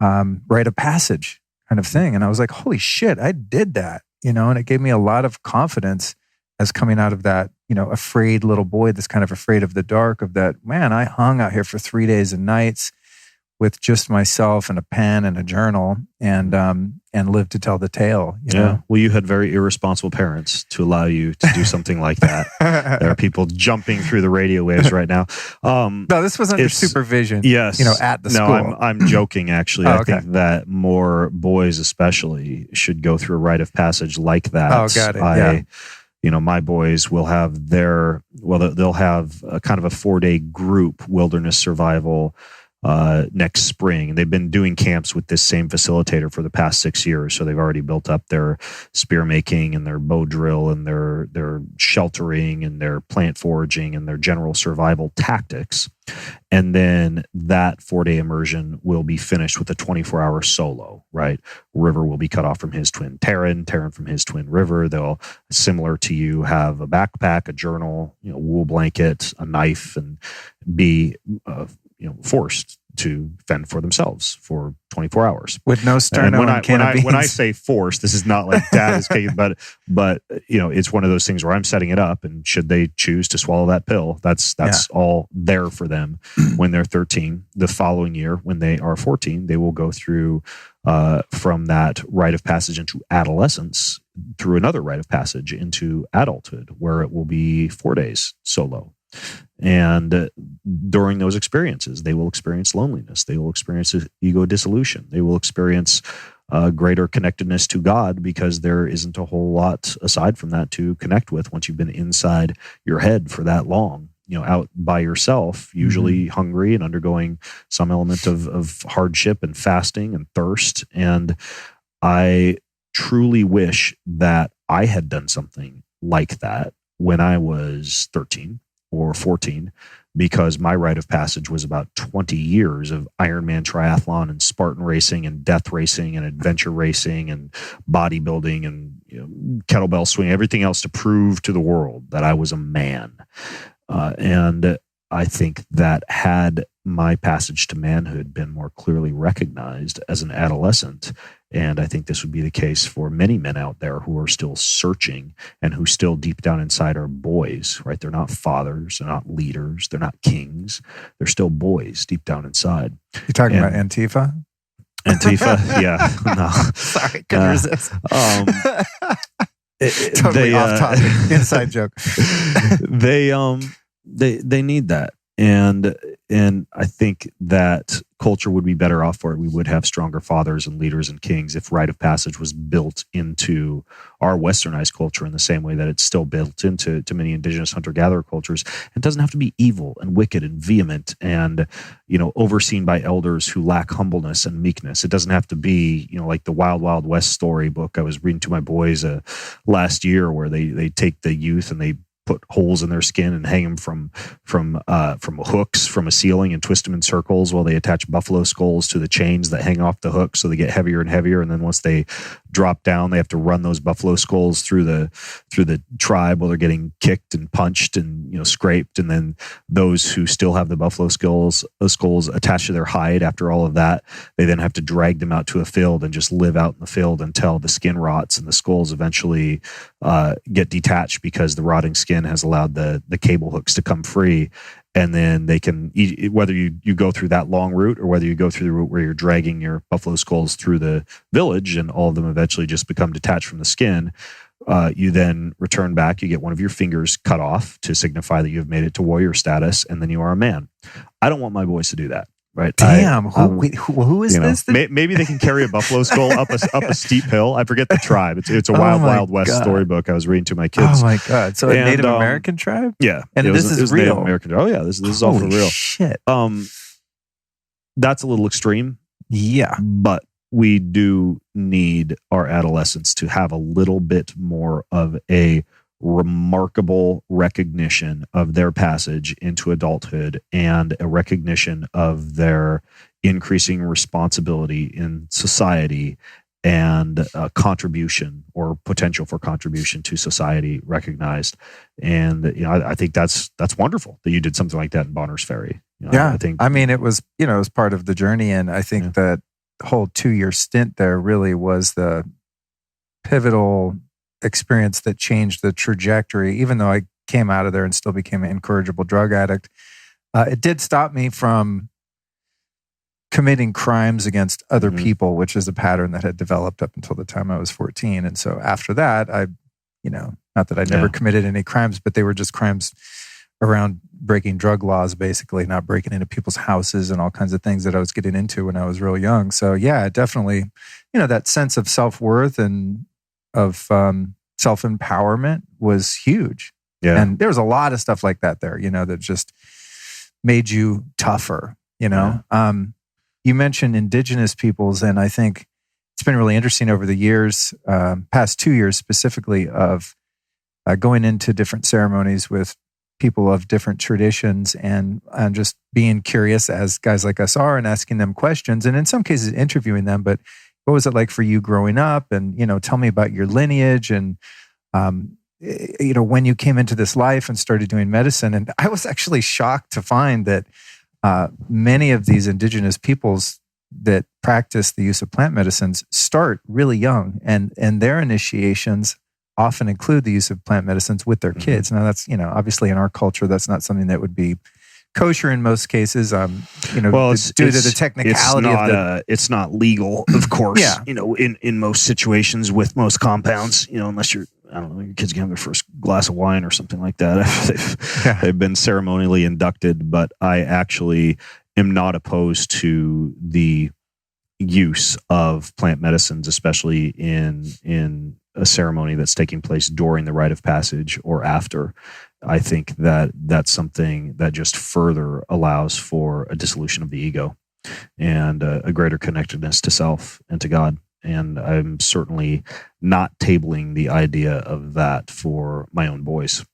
rite of passage kind of thing. And I was like, holy shit, I did that, and it gave me a lot of confidence as coming out of that, afraid little boy that's kind of afraid of the dark, of that, man, I hung out here for 3 days and nights with just myself and a pen and a journal and lived to tell the tale. You know? Well, you had very irresponsible parents to allow you to do something like that. There are people jumping through the radio waves right now. No, this was under supervision. Yes, at the school. No, I'm joking. Actually, I think that more boys, especially, should go through a rite of passage like that. Oh, got it. My boys will have they'll have a kind of a 4-day group wilderness survival next spring. They've been doing camps with this same facilitator for the past 6 years. So they've already built up their spear making and their bow drill and their sheltering and their plant foraging and their general survival tactics. And then that 4-day immersion will be finished with a 24-hour solo, right? River will be cut off from his twin Terran from his twin River. They'll, similar to you, have a backpack, a journal, wool blanket, a knife, and be forced to fend for themselves for 24 hours with no sterno and when I say forced, this is not like dad is taking, but it's one of those things where I'm setting it up, and should they choose to swallow that pill, that's all there for them. When they're 13, the following year, when they are 14, they will go through from that rite of passage into adolescence through another rite of passage into adulthood, where it will be 4 days solo. And during those experiences, they will experience loneliness. They will experience ego dissolution. They will experience greater connectedness to God, because there isn't a whole lot aside from that to connect with once you've been inside your head for that long, out by yourself, usually hungry and undergoing some element of hardship and fasting and thirst. And I truly wish that I had done something like that when I was 13 or 14, because my rite of passage was about 20 years of Ironman triathlon and Spartan racing and death racing and adventure racing and bodybuilding and kettlebell swing, everything else to prove to the world that I was a man. And I think that had my passage to manhood been more clearly recognized as an adolescent, and I think this would be the case for many men out there who are still searching and who still deep down inside are boys, right? They're not fathers, they're not leaders, they're not kings. They're still boys deep down inside. You're talking about Antifa? Antifa? Yeah. No. Sorry, couldn't resist. Totally off topic. Inside joke. They need that. And I think that culture would be better off for it. We would have stronger fathers and leaders and kings if rite of passage was built into our westernized culture in the same way that it's still built into many indigenous hunter-gatherer cultures. It doesn't have to be evil and wicked and vehement and, overseen by elders who lack humbleness and meekness. It doesn't have to be, like the Wild Wild West story book I was reading to my boys last year, where they take the youth and they put holes in their skin and hang them from hooks from a ceiling and twist them in circles while they attach buffalo skulls to the chains that hang off the hook, so they get heavier and heavier. And then once they drop down, they have to run those buffalo skulls through the tribe while they're getting kicked and punched and scraped. And then those who still have the buffalo skulls attached to their hide after all of that, they then have to drag them out to a field and just live out in the field until the skin rots and the skulls eventually get detached, because the rotting skin has allowed the cable hooks to come free. And then they can, whether you go through that long route or whether you go through the route where you're dragging your buffalo skulls through the village and all of them eventually just become detached from the skin, you then return back, you get one of your fingers cut off to signify that you've made it to warrior status, and then you are a man. I don't want my boys to do that. Right. Damn. Who is this? Maybe they can carry a buffalo skull up a steep hill. I forget the tribe. It's a Wild West storybook I was reading to my kids. Oh my God. So a Native American tribe? Yeah. And this is real. Native American. Oh yeah. This is all for real. Shit. That's a little extreme. Yeah. But we do need our adolescents to have a little bit more of a remarkable recognition of their passage into adulthood and a recognition of their increasing responsibility in society and contribution or potential for contribution to society recognized. And I think that's wonderful that you did something like that in Bonner's Ferry. I think. I mean, it was it was part of the journey, and I think that whole 2-year stint there really was the pivotal experience that changed the trajectory. Even though I came out of there and still became an incorrigible drug addict, it did stop me from committing crimes against other people, which is a pattern that had developed up until the time I was 14. And so after that, I, not that I never committed any crimes, but they were just crimes around breaking drug laws, basically, not breaking into people's houses and all kinds of things that I was getting into when I was real young. So yeah, definitely, that sense of self-worth and of self-empowerment was huge. Yeah. And there was a lot of stuff like that there, that just made you tougher, Yeah. You mentioned indigenous peoples, and I think it's been really interesting over the years, past 2 years specifically, of going into different ceremonies with people of different traditions and just being curious, as guys like us are, and asking them questions, and in some cases interviewing them. But what was it like for you growing up? And, tell me about your lineage and, when you came into this life and started doing medicine. And I was actually shocked to find that many of these indigenous peoples that practice the use of plant medicines start really young, and their initiations often include the use of plant medicines with their kids. Now that's, obviously in our culture, that's not something that would be kosher in most cases, well, due to the technicality it's not legal, of course, in most situations with most compounds, unless you're, I don't know, your kids can have their first glass of wine or something like that. They've been ceremonially inducted, but I actually am not opposed to the use of plant medicines, especially in a ceremony that's taking place during the rite of passage or after. I think that that's something that just further allows for a dissolution of the ego and a greater connectedness to self and to God. And I'm certainly not tabling the idea of that for my own boys.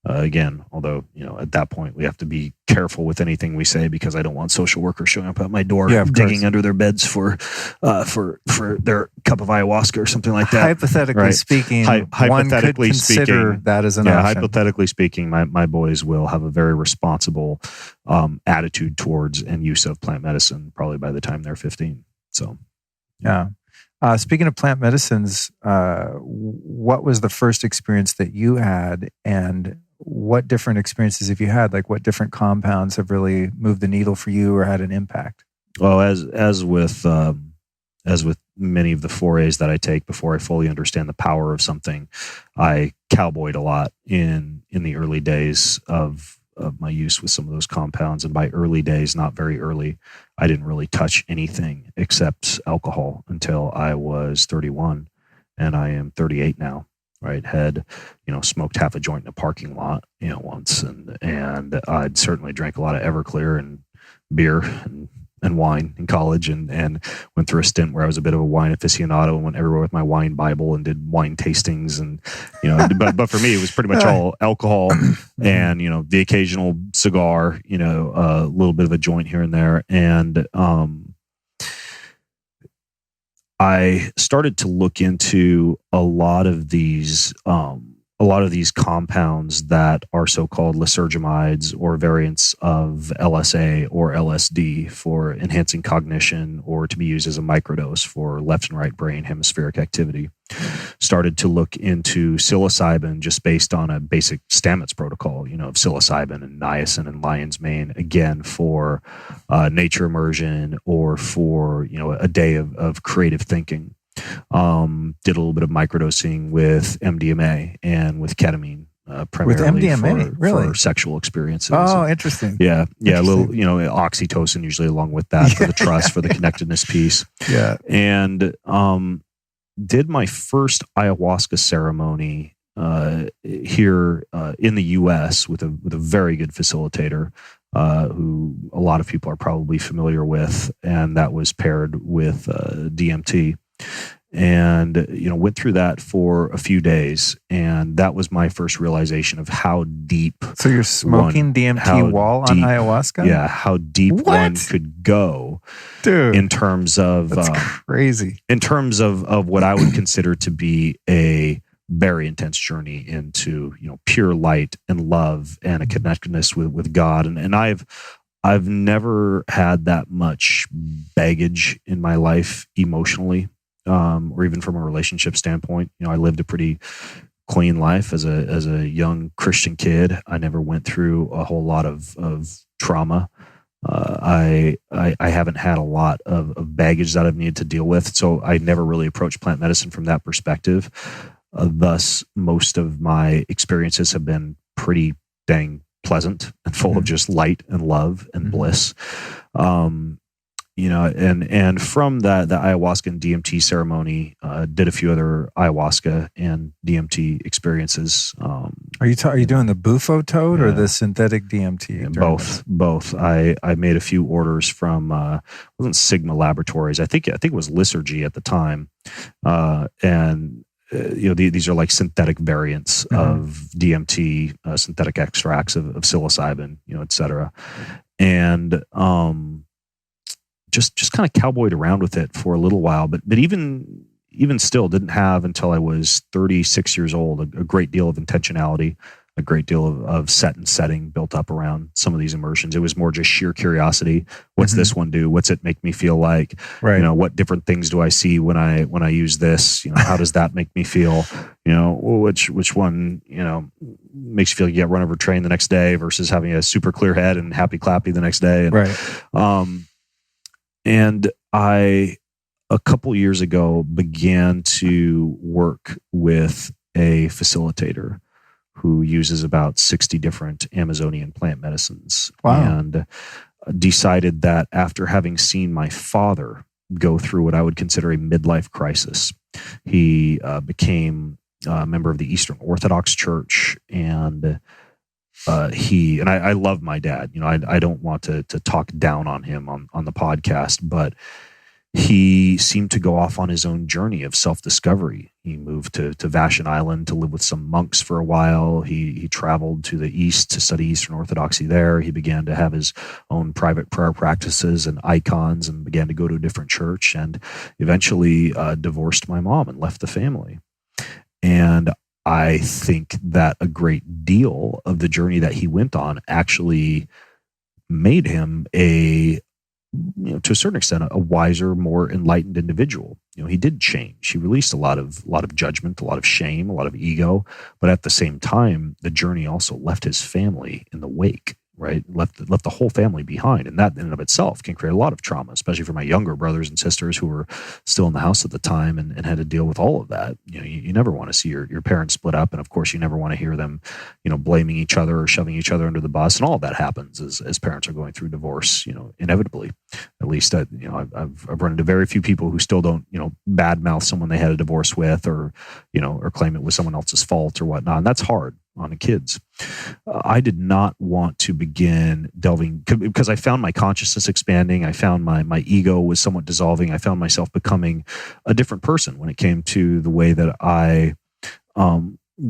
Again, although, at that point we have to be careful with anything we say, because I don't want social workers showing up at my door digging under their beds for their cup of ayahuasca or something like that. Hypothetically speaking, one could consider that as an option. Hypothetically speaking, my boys will have a very responsible attitude towards and use of plant medicine probably by the time they're 15. So, yeah. Speaking of plant medicines, what was the first experience that you had, and what different experiences have you had? Like, what different compounds have really moved the needle for you or had an impact? Well, as with as with many of the forays that I take before I fully understand the power of something, I cowboyed a lot in the early days of my use with some of those compounds. And by early days, not very early, I didn't really touch anything except alcohol until I was 31, and I am 38 now. Right, had smoked half a joint in a parking lot once, and I'd certainly drank a lot of Everclear and beer and wine in college, and went through a stint where I was a bit of a wine aficionado and went everywhere with my wine Bible and did wine tastings, and but for me it was pretty much all alcohol and the occasional cigar, a little bit of a joint here and there, and I started to look into a lot of these compounds that are so-called lysergamides or variants of LSA or LSD for enhancing cognition or to be used as a microdose for left and right brain hemispheric activity. Started to look into psilocybin just based on a basic Stamets protocol, of psilocybin and niacin and lion's mane, again, for nature immersion or for, a day of creative thinking. Did a little bit of microdosing with MDMA and with ketamine, primarily with MDMA, for sexual experiences. Oh, interesting. Yeah. A little, oxytocin usually along with that for the trust, for the connectedness piece. Yeah. And did my first ayahuasca ceremony here in the U.S. with a very good facilitator who a lot of people are probably familiar with, and that was paired with DMT. And went through that for a few days, and that was my first realization of how deep. So you're smoking DMT while on ayahuasca? Yeah, how deep one could go, dude. In terms of that's crazy. In terms of what I would consider to be a very intense journey into pure light and love and a connectedness with God, and I've never had that much baggage in my life emotionally. Or even from a relationship standpoint, I lived a pretty clean life as a young Christian kid. I never went through a whole lot of trauma. I haven't had a lot of baggage that I've needed to deal with, so I never really approached plant medicine from that perspective. Thus, most of my experiences have been pretty dang pleasant and full of just light and love and bliss. And from the ayahuasca and DMT ceremony, did a few other ayahuasca and DMT experices. Are you doing the bufo toad or the synthetic DMT? Both. I made a few orders from wasn't Sigma Laboratories. I think it was Lysergy at the time, and these are like synthetic variants of DMT, synthetic extracts of psilocybin, et cetera, and just kind of cowboyed around with it for a little while, but even still didn't have until I was 36 years old a great deal of intentionality, a great deal of setting built up around some of these immersions. It was more just sheer curiosity. What's this one do? What's it make me feel like? Right. What different things do I see when I use this? How does that make me feel? Which one, makes you feel like you get run over a train the next day versus having a super clear head and happy clappy the next day. And, right. And I, a couple years ago, began to work with a facilitator who uses about 60 different Amazonian plant medicines. Wow. And decided that after having seen my father go through what I would consider a midlife crisis, he became a member of the Eastern Orthodox Church, and I love my dad. I don't want to talk down on him on the podcast, but he seemed to go off on his own journey of self-discovery. He moved to Vashon Island to live with some monks for a while. He traveled to the East to study Eastern Orthodoxy there. He began to have his own private prayer practices and icons and began to go to a different church, and eventually divorced my mom and left the family. And I think that a great deal of the journey that he went on actually made him to a certain extent, a wiser, more enlightened individual. He did change. He released a lot of judgment, a lot of shame, a lot of ego, but at the same time, the journey also left his family in the wake. right? Left the whole family behind. And that in and of itself can create a lot of trauma, especially for my younger brothers and sisters who were still in the house at the time and had to deal with all of that. You never want to see your parents split up. And of course, you never want to hear them, blaming each other or shoving each other under the bus. And all of that happens as parents are going through divorce, inevitably. At least, I've run into very few people who still don't, badmouth someone they had a divorce with or claim it was someone else's fault or whatnot. And that's hard on the kids. I did not want to begin delving because I found my consciousness expanding. I found my ego was somewhat dissolving. I found myself becoming a different person when it came to the way that I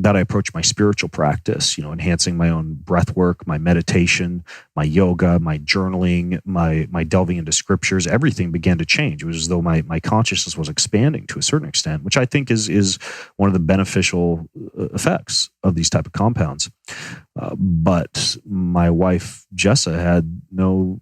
approach my spiritual practice, enhancing my own breath work, my meditation, my yoga, my journaling, my delving into scriptures. Everything began to change. It was as though my consciousness was expanding to a certain extent, which I think is one of the beneficial effects of these type of compounds. But my wife, Jessa, had no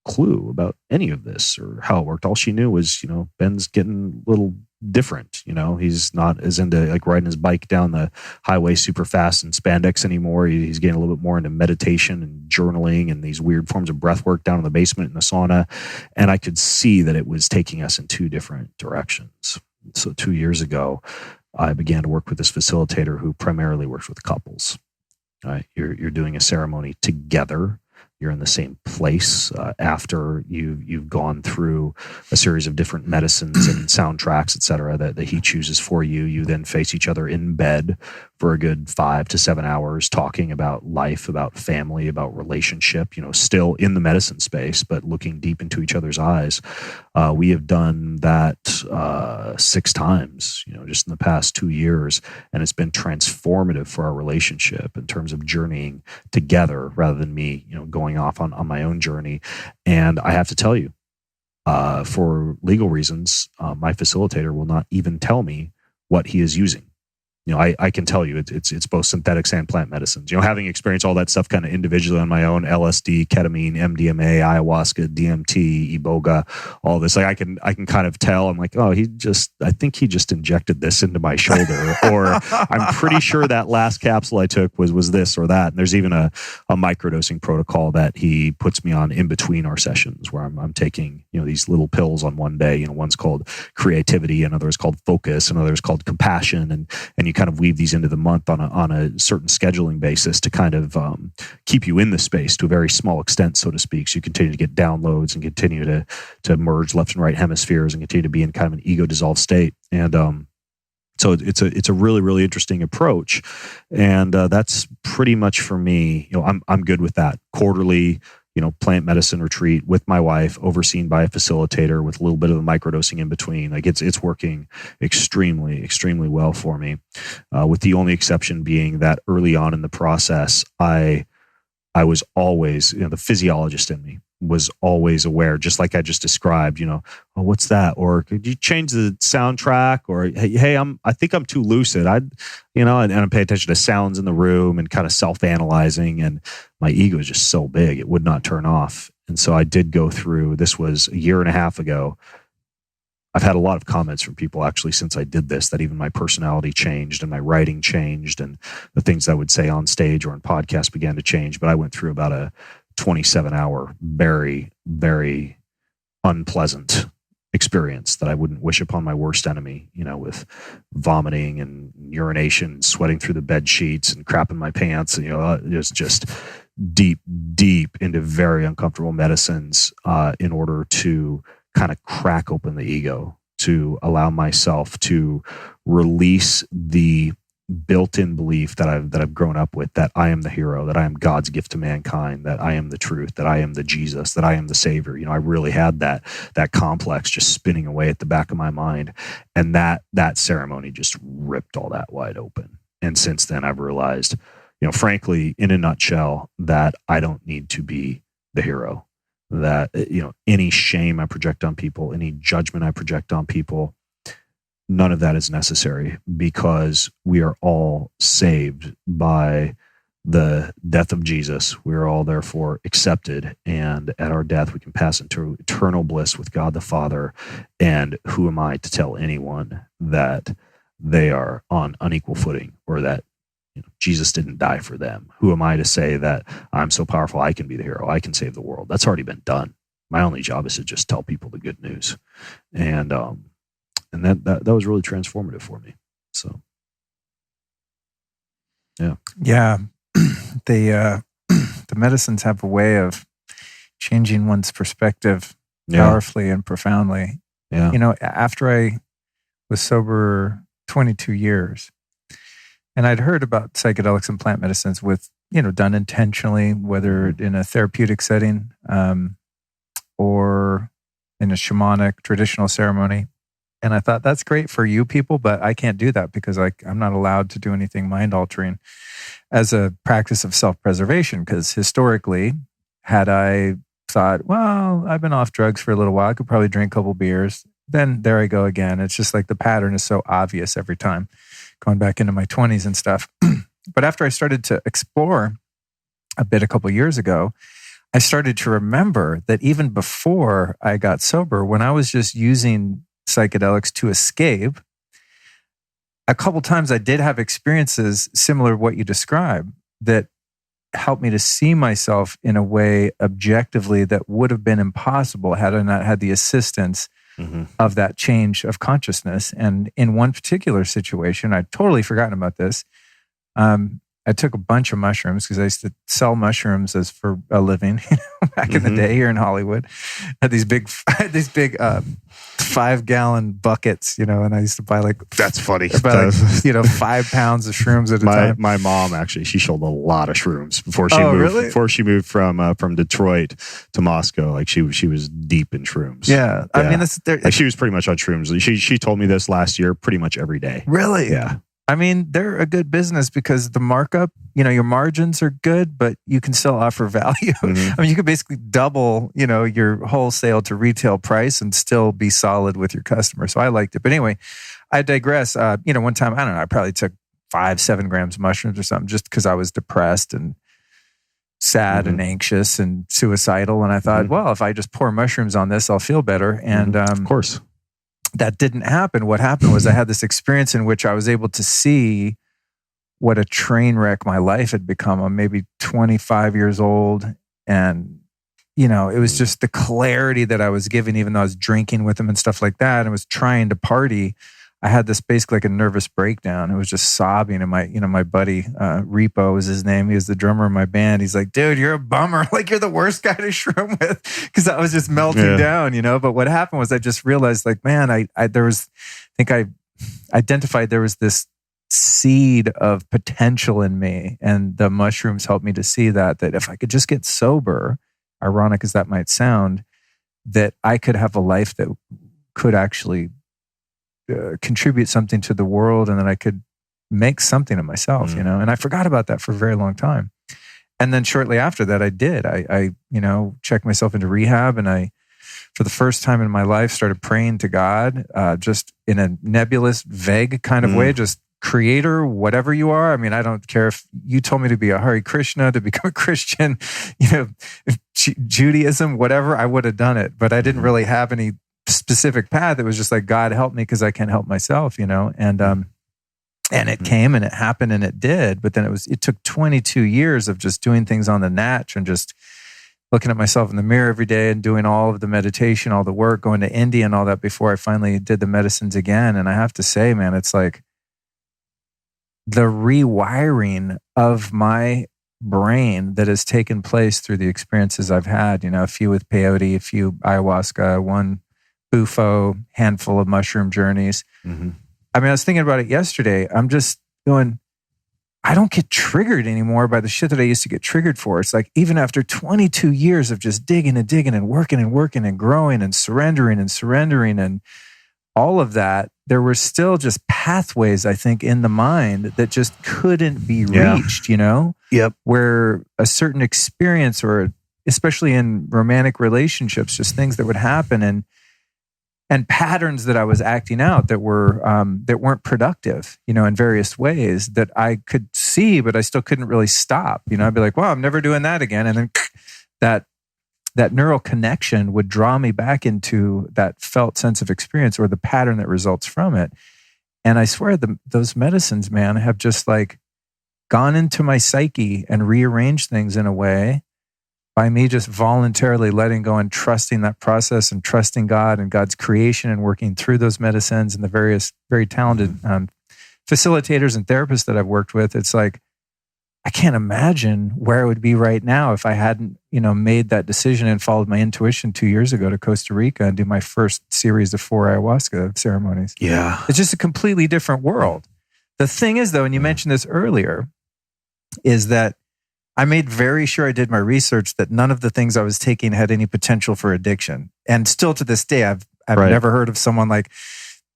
clue about any of this or how it worked. All she knew was, Ben's getting a little different. He's not as into like riding his bike down the highway super fast in spandex anymore. He's getting a little bit more into meditation and journaling and these weird forms of breath work down in the basement in the sauna. And I could see that it was taking us in two different directions. So 2 years ago, I began to work with this facilitator who primarily works with couples. Right? You're doing a ceremony together. You're in the same place after you've gone through a series of different medicines and soundtracks, et cetera, that he chooses for you. You then face each other in bed for a good 5 to 7 hours, talking about life, about family, about relationship, still in the medicine space, but looking deep into each other's eyes. We have done that 6 times, just in the past 2 years. And it's been transformative for our relationship in terms of journeying together rather than me, going off on my own journey. And I have to tell you, for legal reasons, my facilitator will not even tell me what he is using. I can tell you it's both synthetics and plant medicines. Having experienced all that stuff kind of individually on my own, LSD, ketamine, MDMA, ayahuasca, DMT, iboga, all this. Like I can kind of tell. I'm like, oh, I think he just injected this into my shoulder, or I'm pretty sure that last capsule I took was this or that. And there's even a microdosing protocol that he puts me on in between our sessions, where I'm taking these little pills on one day. One's called creativity, another is called focus, another is called compassion, and you kind of weave these into the month on a certain scheduling basis to kind of keep you in the space to a very small extent, so to speak. So you continue to get downloads and continue to merge left and right hemispheres and continue to be in kind of an ego dissolved state. And so it's a really, really interesting approach. And that's pretty much for me. I'm good with that quarterly, plant medicine retreat with my wife, overseen by a facilitator with a little bit of the microdosing in between. Like it's working extremely, extremely well for me. With the only exception being that early on in the process, I was always, the physiologist in me was always aware, just like I just described, oh, what's that? Or could you change the soundtrack? Or, hey, I think I'm too lucid. and I pay attention to sounds in the room and kind of self-analyzing, and my ego is just so big, it would not turn off. And so I did go through, this was a year and a half ago. I've had a lot of comments from people actually since I did this, that even my personality changed and my writing changed and the things I would say on stage or in podcasts began to change. But I went through about a 27-hour, very, very unpleasant experience that I wouldn't wish upon my worst enemy, with vomiting and urination, sweating through the bed sheets and crap in my pants. It was just deep, deep into very uncomfortable medicines in order to kind of crack open the ego, to allow myself to release the built-in belief that I've grown up with, that I am the hero, that I am God's gift to mankind, that I am the truth, that I am the Jesus, that I am the Savior. I really had that complex just spinning away at the back of my mind, and that ceremony just ripped all that wide open. And since then, I've realized, frankly, in a nutshell, that I don't need to be the hero. That any shame I project on people, any judgment I project on people, none of that is necessary, because we are all saved by the death of Jesus. We are all therefore accepted, and at our death we can pass into eternal bliss with God the Father. And who am I to tell anyone that they are on unequal footing, or that Jesus didn't die for them. Who am I to say that I'm so powerful I can be the hero, I can save the world? That's already been done. My only job is to just tell people the good news. And that was really transformative for me. So yeah. The medicines have a way of changing one's perspective powerfully and profoundly. Yeah. After I was sober 22 years, and I'd heard about psychedelics and plant medicines with, done intentionally, whether in a therapeutic setting or in a shamanic traditional ceremony. And I thought, that's great for you people, but I can't do that because I'm not allowed to do anything mind-altering as a practice of self-preservation. Because historically, had I thought, well, I've been off drugs for a little while, I could probably drink a couple beers, then there I go again. It's just like the pattern is so obvious every time, going back into my 20s and stuff. But after I started to explore a bit a couple years ago, I started to remember that even before I got sober, when I was just using psychedelics to escape, a couple times I did have experiences similar to what you described that helped me to see myself in a way objectively that would have been impossible had I not had the assistance of that change of consciousness. And in one particular situation, I'd totally forgotten about this. I took a bunch of mushrooms because I used to sell mushrooms as for a living back in the day here in Hollywood. I had these big 5-gallon buckets, and I used to buy that's funny. 5 pounds of shrooms at a time. My mom actually, she sold a lot of shrooms before she moved. Really? Before she moved from Detroit to Moscow, she was deep in shrooms. Yeah. I mean, she was pretty much on shrooms. She told me this last year, pretty much every day. Really? Yeah. I mean, they're a good business because the markup, your margins are good, but you can still offer value. I mean, you could basically double, your wholesale to retail price and still be solid with your customer. So I liked it. But anyway, I digress. One time, I don't know, I probably took 5-7 grams of mushrooms or something just because I was depressed and sad and anxious and suicidal. And I thought, well, if I just pour mushrooms on this, I'll feel better. And of course. That didn't happen. What happened was I had this experience in which I was able to see what a train wreck my life had become. I'm maybe 25 years old. And, it was just the clarity that I was given, even though I was drinking with them and stuff like that. And was trying to party. I had this basically like a nervous breakdown. It was just sobbing. And my buddy, Repo was his name. He was the drummer of my band. He's like, dude, you're a bummer. Like, you're the worst guy to shroom with. Cause I was just melting down, But what happened was I just realized man, I identified there was this seed of potential in me. And the mushrooms helped me to see that if I could just get sober, ironic as that might sound, that I could have a life that could actually contribute something to the world, and then I could make something of myself, And I forgot about that for a very long time. And then shortly after that, I did. I checked myself into rehab, and I, for the first time in my life, started praying to God, just in a nebulous, vague kind of way, just creator, whatever you are. I mean, I don't care if you told me to be a Hare Krishna, to become a Christian, Judaism, whatever, I would have done it. But I didn't really have any specific path. It was just like, God help me because I can't help myself, and it came and it happened and it did. But then it took 22 years of just doing things on the natch and just looking at myself in the mirror every day and doing all of the meditation, all the work, going to India and all that before I finally did the medicines again. And I have to say, man, it's like the rewiring of my brain that has taken place through the experiences I've had, a few with peyote, a few ayahuasca, one bufo, handful of mushroom journeys. I mean, I was thinking about it yesterday. I'm just going, I don't get triggered anymore by the shit that I used to get triggered for. It's like, even after 22 years of just digging and working and growing and surrendering and all of that, there were still just pathways, I think, in the mind that just couldn't be reached, Yep. Where a certain experience, or especially in romantic relationships, just things that would happen and patterns that I was acting out that weren't productive, in various ways that I could see, but I still couldn't really stop. I'd be like, well, I'm never doing that again. And then that neural connection would draw me back into that felt sense of experience or the pattern that results from it. And I swear those medicines, man, have just like gone into my psyche and rearranged things in a way by me just voluntarily letting go and trusting that process and trusting God and God's creation and working through those medicines and the various very talented facilitators and therapists that I've worked with. It's like, I can't imagine where I would be right now if I hadn't, made that decision and followed my intuition 2 years ago to Costa Rica and do my first series of 4 ayahuasca ceremonies. Yeah. It's just a completely different world. The thing is, though, and you mentioned this earlier, is that I made very sure I did my research that none of the things I was taking had any potential for addiction. And still to this day, I've never heard of someone like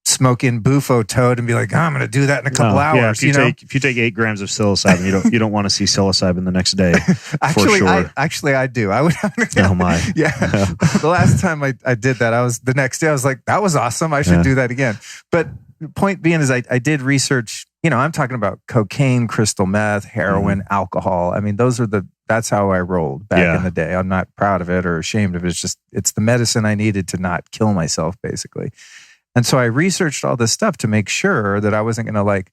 smoking bufo toad and be like, I'm going to do that in a couple hours. Yeah, if you take 8 grams of psilocybin, you don't want to see psilocybin the next day. Actually, for sure. I do. I would. Oh my! Yeah. The last time I did that, the next day I was like, that was awesome. I should do that again. But the point being is, I did research. I'm talking about cocaine, crystal meth, heroin, alcohol. I mean, that's how I rolled back in the day. I'm not proud of it or ashamed of it. It's the medicine I needed to not kill myself, basically. And so I researched all this stuff to make sure that I wasn't going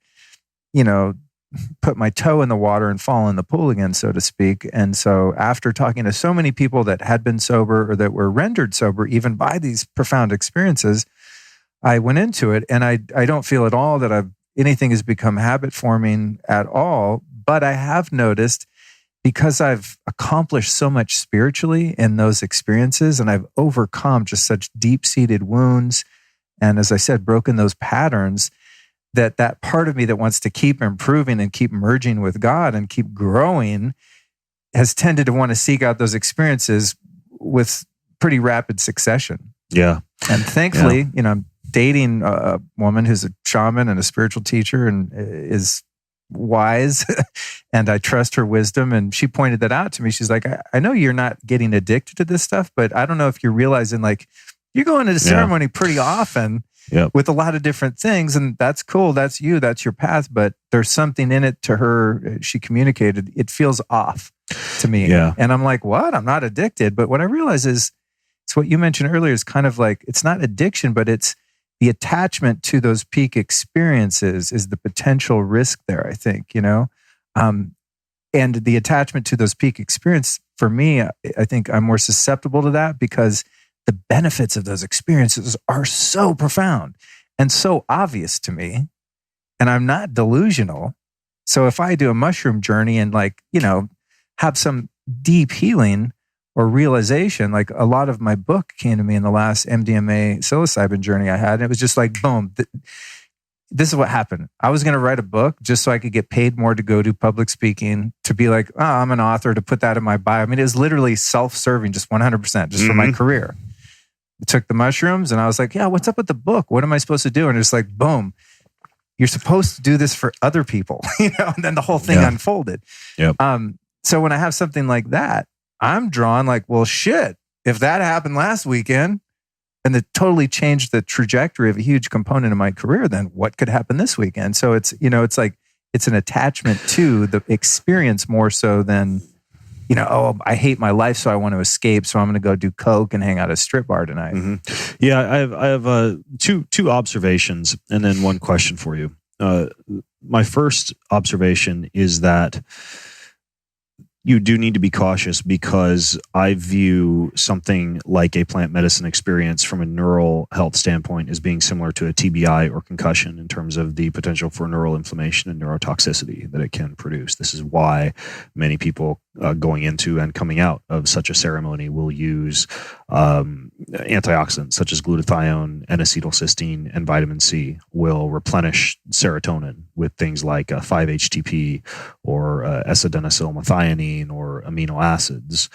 to put my toe in the water and fall in the pool again, so to speak. And so after talking to so many people that had been sober or that were rendered sober even by these profound experiences, I went into it, and I don't feel at all that anything has become habit forming at all. But I have noticed, because I've accomplished so much spiritually in those experiences, and I've overcome just such deep-seated wounds, and as I said, broken those patterns, that part of me that wants to keep improving and keep merging with God and keep growing has tended to want to seek out those experiences with pretty rapid succession. Yeah. And thankfully, I'm dating a woman who's a shaman and a spiritual teacher and is wise, and I trust her wisdom. And she pointed that out to me. She's like, I know you're not getting addicted to this stuff, but I don't know if you're realizing, like, you're going to the ceremony pretty often with a lot of different things, and that's cool. That's you. That's your path. But there's something in it to her. She communicated, it feels off to me. Yeah. And I'm like, what? I'm not addicted. But what I realize is, it's what you mentioned earlier, is kind of like, it's not addiction, but it's the attachment to those peak experiences is the potential risk there, I think, and the attachment to those peak experiences, for me, I think I'm more susceptible to that because the benefits of those experiences are so profound and so obvious to me, and I'm not delusional. So if I do a mushroom journey and have some deep healing or realization, like a lot of my book came to me in the last MDMA psilocybin journey I had, and it was just like, boom, this is what happened. I was going to write a book just so I could get paid more to go do public speaking, to be like, oh, I'm an author, to put that in my bio. I mean, it was literally self-serving, just 100%, just for my career. I took the mushrooms and I was like, yeah, what's up with the book? What am I supposed to do? And it's like, boom, you're supposed to do this for other people, and then the whole thing unfolded. Yep. So when I have something like that, I'm drawn like, well, shit, if that happened last weekend and it totally changed the trajectory of a huge component of my career, then what could happen this weekend? So it's, it's like, it's an attachment to the experience more so than, oh, I hate my life, so I want to escape, so I'm going to go do coke and hang out at a strip bar tonight. Mm-hmm. Yeah, I have two observations and then one question for you. My first observation is that you do need to be cautious, because I view something like a plant medicine experience from a neural health standpoint as being similar to a TBI or concussion in terms of the potential for neural inflammation and neurotoxicity that it can produce. This is why many people going into and coming out of such a ceremony will use antioxidants such as glutathione, N-acetylcysteine, and vitamin C will replenish serotonin with things like 5-HTP or S-adenosylmethionine or amino acids.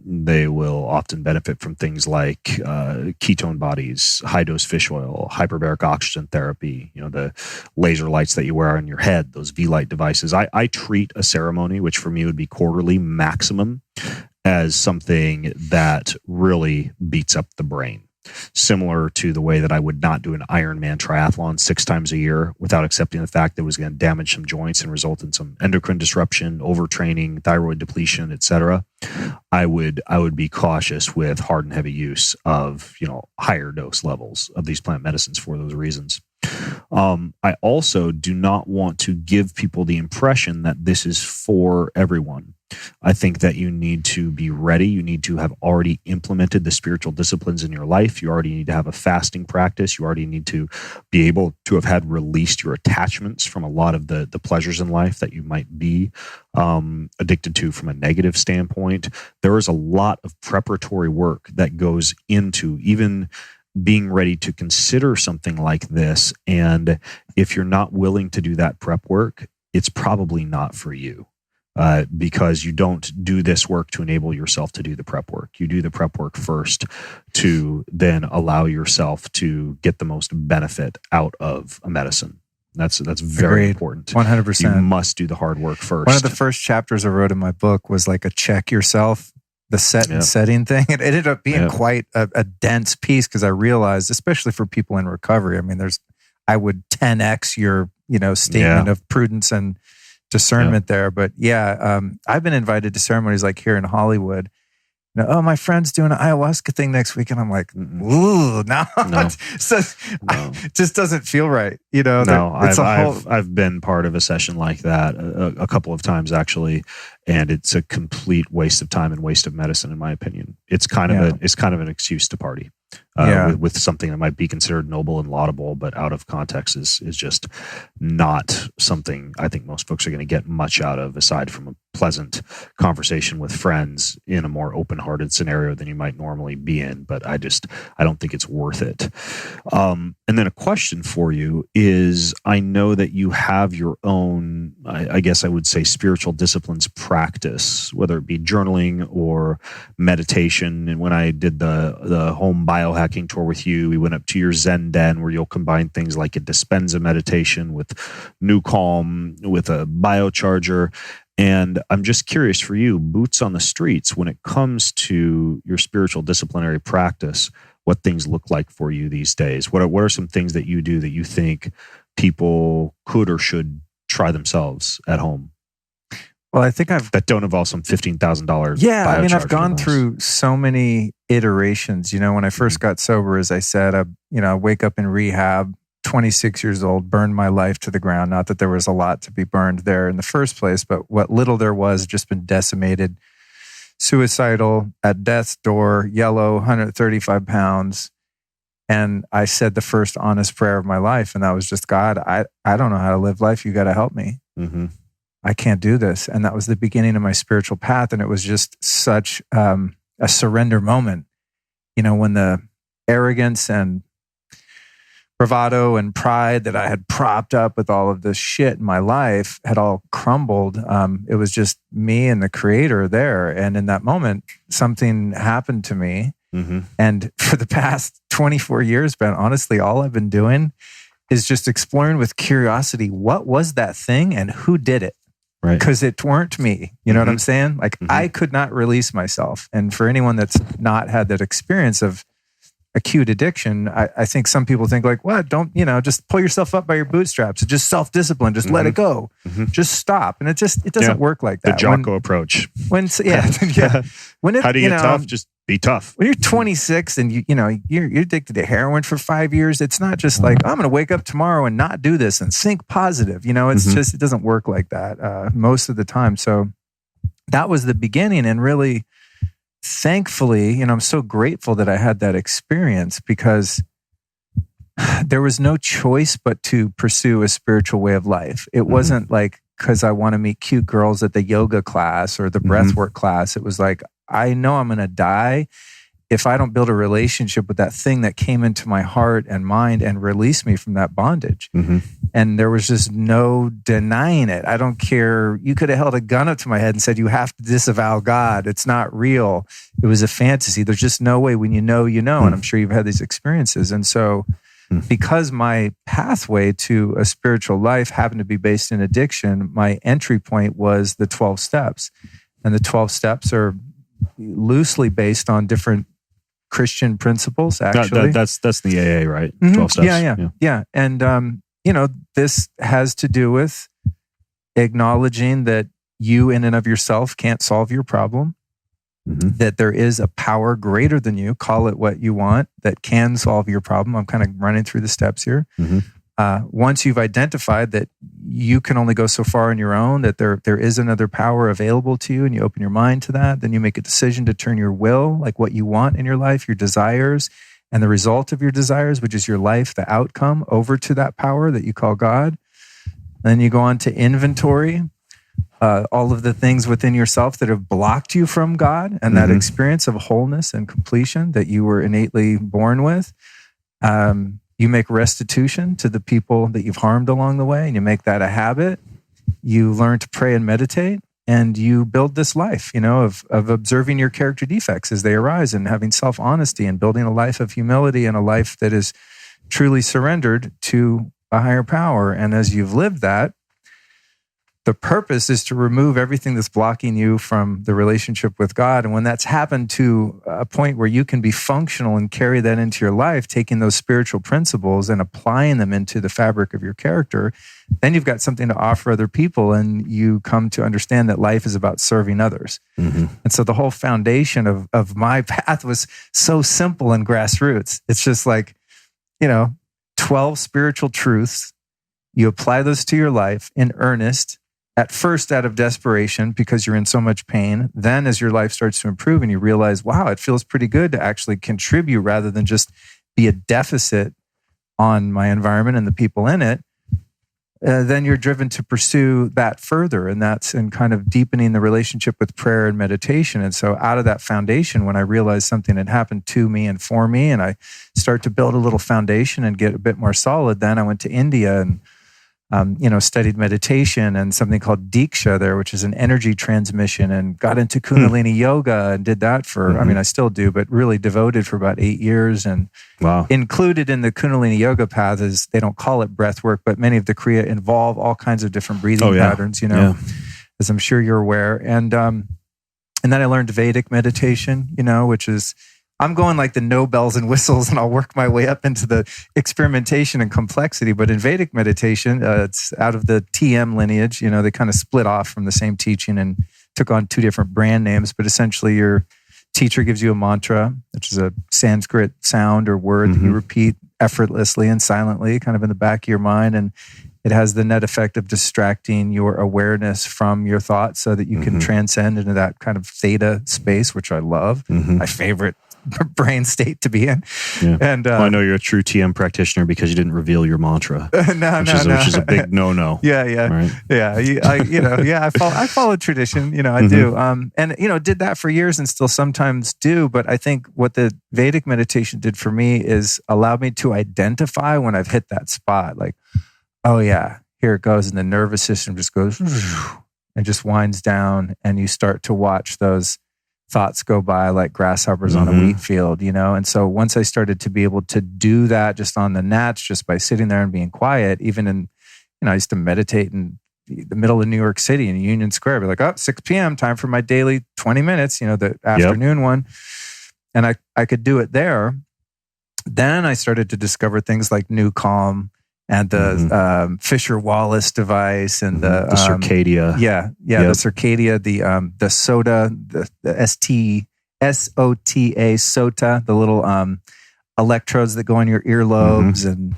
They will often benefit from things like ketone bodies, high-dose fish oil, hyperbaric oxygen therapy, the laser lights that you wear on your head, those V-light devices. I treat a ceremony, which for me would be quarterly maximum, as something that really beats up the brain. Similar to the way that I would not do an Ironman triathlon 6 times a year without accepting the fact that it was going to damage some joints and result in some endocrine disruption, overtraining, thyroid depletion, etc. I would be cautious with hard and heavy use of higher dose levels of these plant medicines for those reasons. I also do not want to give people the impression that this is for everyone. I think that you need to be ready. You need to have already implemented the spiritual disciplines in your life. You already need to have a fasting practice. You already need to be able to have had released your attachments from a lot of the pleasures in life that you might be addicted to from a negative standpoint. There is a lot of preparatory work that goes into even being ready to consider something like this. And if you're not willing to do that prep work, it's probably not for you. Because you don't do this work to enable yourself to do the prep work. You do the prep work first to then allow yourself to get the most benefit out of a medicine. That's very important. 100%. You must do the hard work first. One of the first chapters I wrote in my book was like a check yourself, the set and setting thing. It ended up being quite a dense piece because I realized, especially for people in recovery, I mean, I would 10x your statement of prudence and discernment there. But I've been invited to ceremonies like here in Hollywood. Oh, my friend's doing an ayahuasca thing next week. And I'm like, ooh, no. It just doesn't feel right. I've been part of a session like that a couple of times actually. And it's a complete waste of time and waste of medicine, in my opinion. It's kind of an excuse to party with something that might be considered noble and laudable, but out of context is just not something I think most folks are going to get much out of, aside from a pleasant conversation with friends in a more open-hearted scenario than you might normally be in. But I don't think it's worth it. And then a question for you is, I know that you have your own, I guess I would say, spiritual disciplines practice, whether it be journaling or meditation. And when I did the home biohacking tour with you, we went up to your Zen den where you'll combine things like a Dispenza meditation with New Calm, with a biocharger. And I'm just curious for you, boots on the streets, when it comes to your spiritual disciplinary practice, what things look like for you these days. What are some things that you do that you think people could or should try themselves at home? Well, I think that don't involve some $15,000. Yeah, I mean, I've gone through so many iterations. When I first got sober, as I said, I wake up in rehab, 26 years old, burned my life to the ground. Not that there was a lot to be burned there in the first place, but what little there was just been decimated. Suicidal, at death's door, yellow, 135 pounds. And I said the first honest prayer of my life, and that was just, God, I don't know how to live life. You got to help me. Mm-hmm. I can't do this. And that was the beginning of my spiritual path. And it was just such a surrender moment. When the arrogance and bravado and pride that I had propped up with all of this shit in my life had all crumbled. It was just me and the Creator there. And in that moment, something happened to me. Mm-hmm. And for the past 24 years, Ben, honestly, all I've been doing is just exploring with curiosity, what was that thing and who did it? Right. Because it weren't me. You know what I'm saying? Like, I could not release myself. And for anyone that's not had that experience of acute addiction, I think some people think like, what? Don't, just pull yourself up by your bootstraps. It's just self-discipline. Just let it go. Just stop. And it doesn't work like that. The Jocko approach. When How do you get tough? Just be tough. When you're 26 and you're addicted to heroin for 5 years, it's not just like, I'm going to wake up tomorrow and not do this and think positive. It's just, it doesn't work like that most of the time. So that was the beginning. And really, thankfully, I'm so grateful that I had that experience, because there was no choice but to pursue a spiritual way of life. It wasn't like, because I want to meet cute girls at the yoga class or the breathwork class. It was like, I know I'm going to die if I don't build a relationship with that thing that came into my heart and mind and released me from that bondage. And there was just no denying it. I don't care. You could have held a gun up to my head and said, you have to disavow God. It's not real. It was a fantasy. There's just no way. When you know, And I'm sure you've had these experiences. And so because my pathway to a spiritual life happened to be based in addiction, my entry point was the 12 steps. And the 12 steps are loosely based on different Christian principles, actually. That's the AA, right? 12 steps. Yeah. And, this has to do with acknowledging that you in and of yourself can't solve your problem, that there is a power greater than you, call it what you want, that can solve your problem. I'm kind of running through the steps here. once you've identified that you can only go so far on your own, that there is another power available to you, and you open your mind to that, then you make a decision to turn your will, like what you want in your life, your desires, and the result of your desires, which is your life, the outcome, over to that power that you call God. Then you go on to inventory, all of the things within yourself that have blocked you from God and that experience of wholeness and completion that you were innately born with. You make restitution to the people that you've harmed along the way, and you make that a habit. You learn to pray and meditate, and you build this life, of observing your character defects as they arise, and having self-honesty, and building a life of humility, and a life that is truly surrendered to a higher power. And as you've lived that, the purpose is to remove everything that's blocking you from the relationship with God. And when that's happened to a point where you can be functional and carry that into your life, taking those spiritual principles and applying them into the fabric of your character, then you've got something to offer other people, and you come to understand that life is about serving others. And so the whole foundation of my path was so simple and grassroots. It's just like, 12 spiritual truths. You apply those to your life in earnest, at first out of desperation because you're in so much pain. Then as your life starts to improve and you realize, wow, it feels pretty good to actually contribute rather than just be a deficit on my environment and the people in it, then you're driven to pursue that further. And that's in kind of deepening the relationship with prayer and meditation. And so out of that foundation, when I realized something had happened to me and for me, and I start to build a little foundation and get a bit more solid, then I went to India and studied meditation and something called Diksha there, which is an energy transmission, and got into Kundalini yoga and did that for, I still do, but really devoted for about 8 years. And included in the Kundalini yoga path is, they don't call it breath work, but many of the Kriya involve all kinds of different breathing patterns, as I'm sure you're aware. And then I learned Vedic meditation, which is, I'm going like the no bells and whistles, and I'll work my way up into the experimentation and complexity. But in Vedic meditation, it's out of the TM lineage. They kind of split off from the same teaching and took on two different brand names. But essentially, your teacher gives you a mantra, which is a Sanskrit sound or word that you repeat effortlessly and silently, kind of in the back of your mind. And it has the net effect of distracting your awareness from your thoughts so that you can transcend into that kind of theta space, which I love. My favorite brain state to be in. And I know you're a true TM practitioner because you didn't reveal your mantra, which is a big no-no. Right? I follow tradition. I do, and did that for years and still sometimes do. But I think what the Vedic meditation did for me is allow me to identify when I've hit that spot, like, oh yeah, here it goes, and the nervous system just goes and just winds down, and you start to watch those thoughts go by like grasshoppers on a wheat field, And so once I started to be able to do that just on the nats, just by sitting there and being quiet, even in, I used to meditate in the middle of New York City in Union Square, be like, 6 p.m., time for my daily 20 minutes, the afternoon one. And I could do it there. Then I started to discover things like New Calm and the Fisher-Wallace device and the Circadia. The Circadia, the SOTA, the SOTA, SOTA, the little electrodes that go in your earlobes and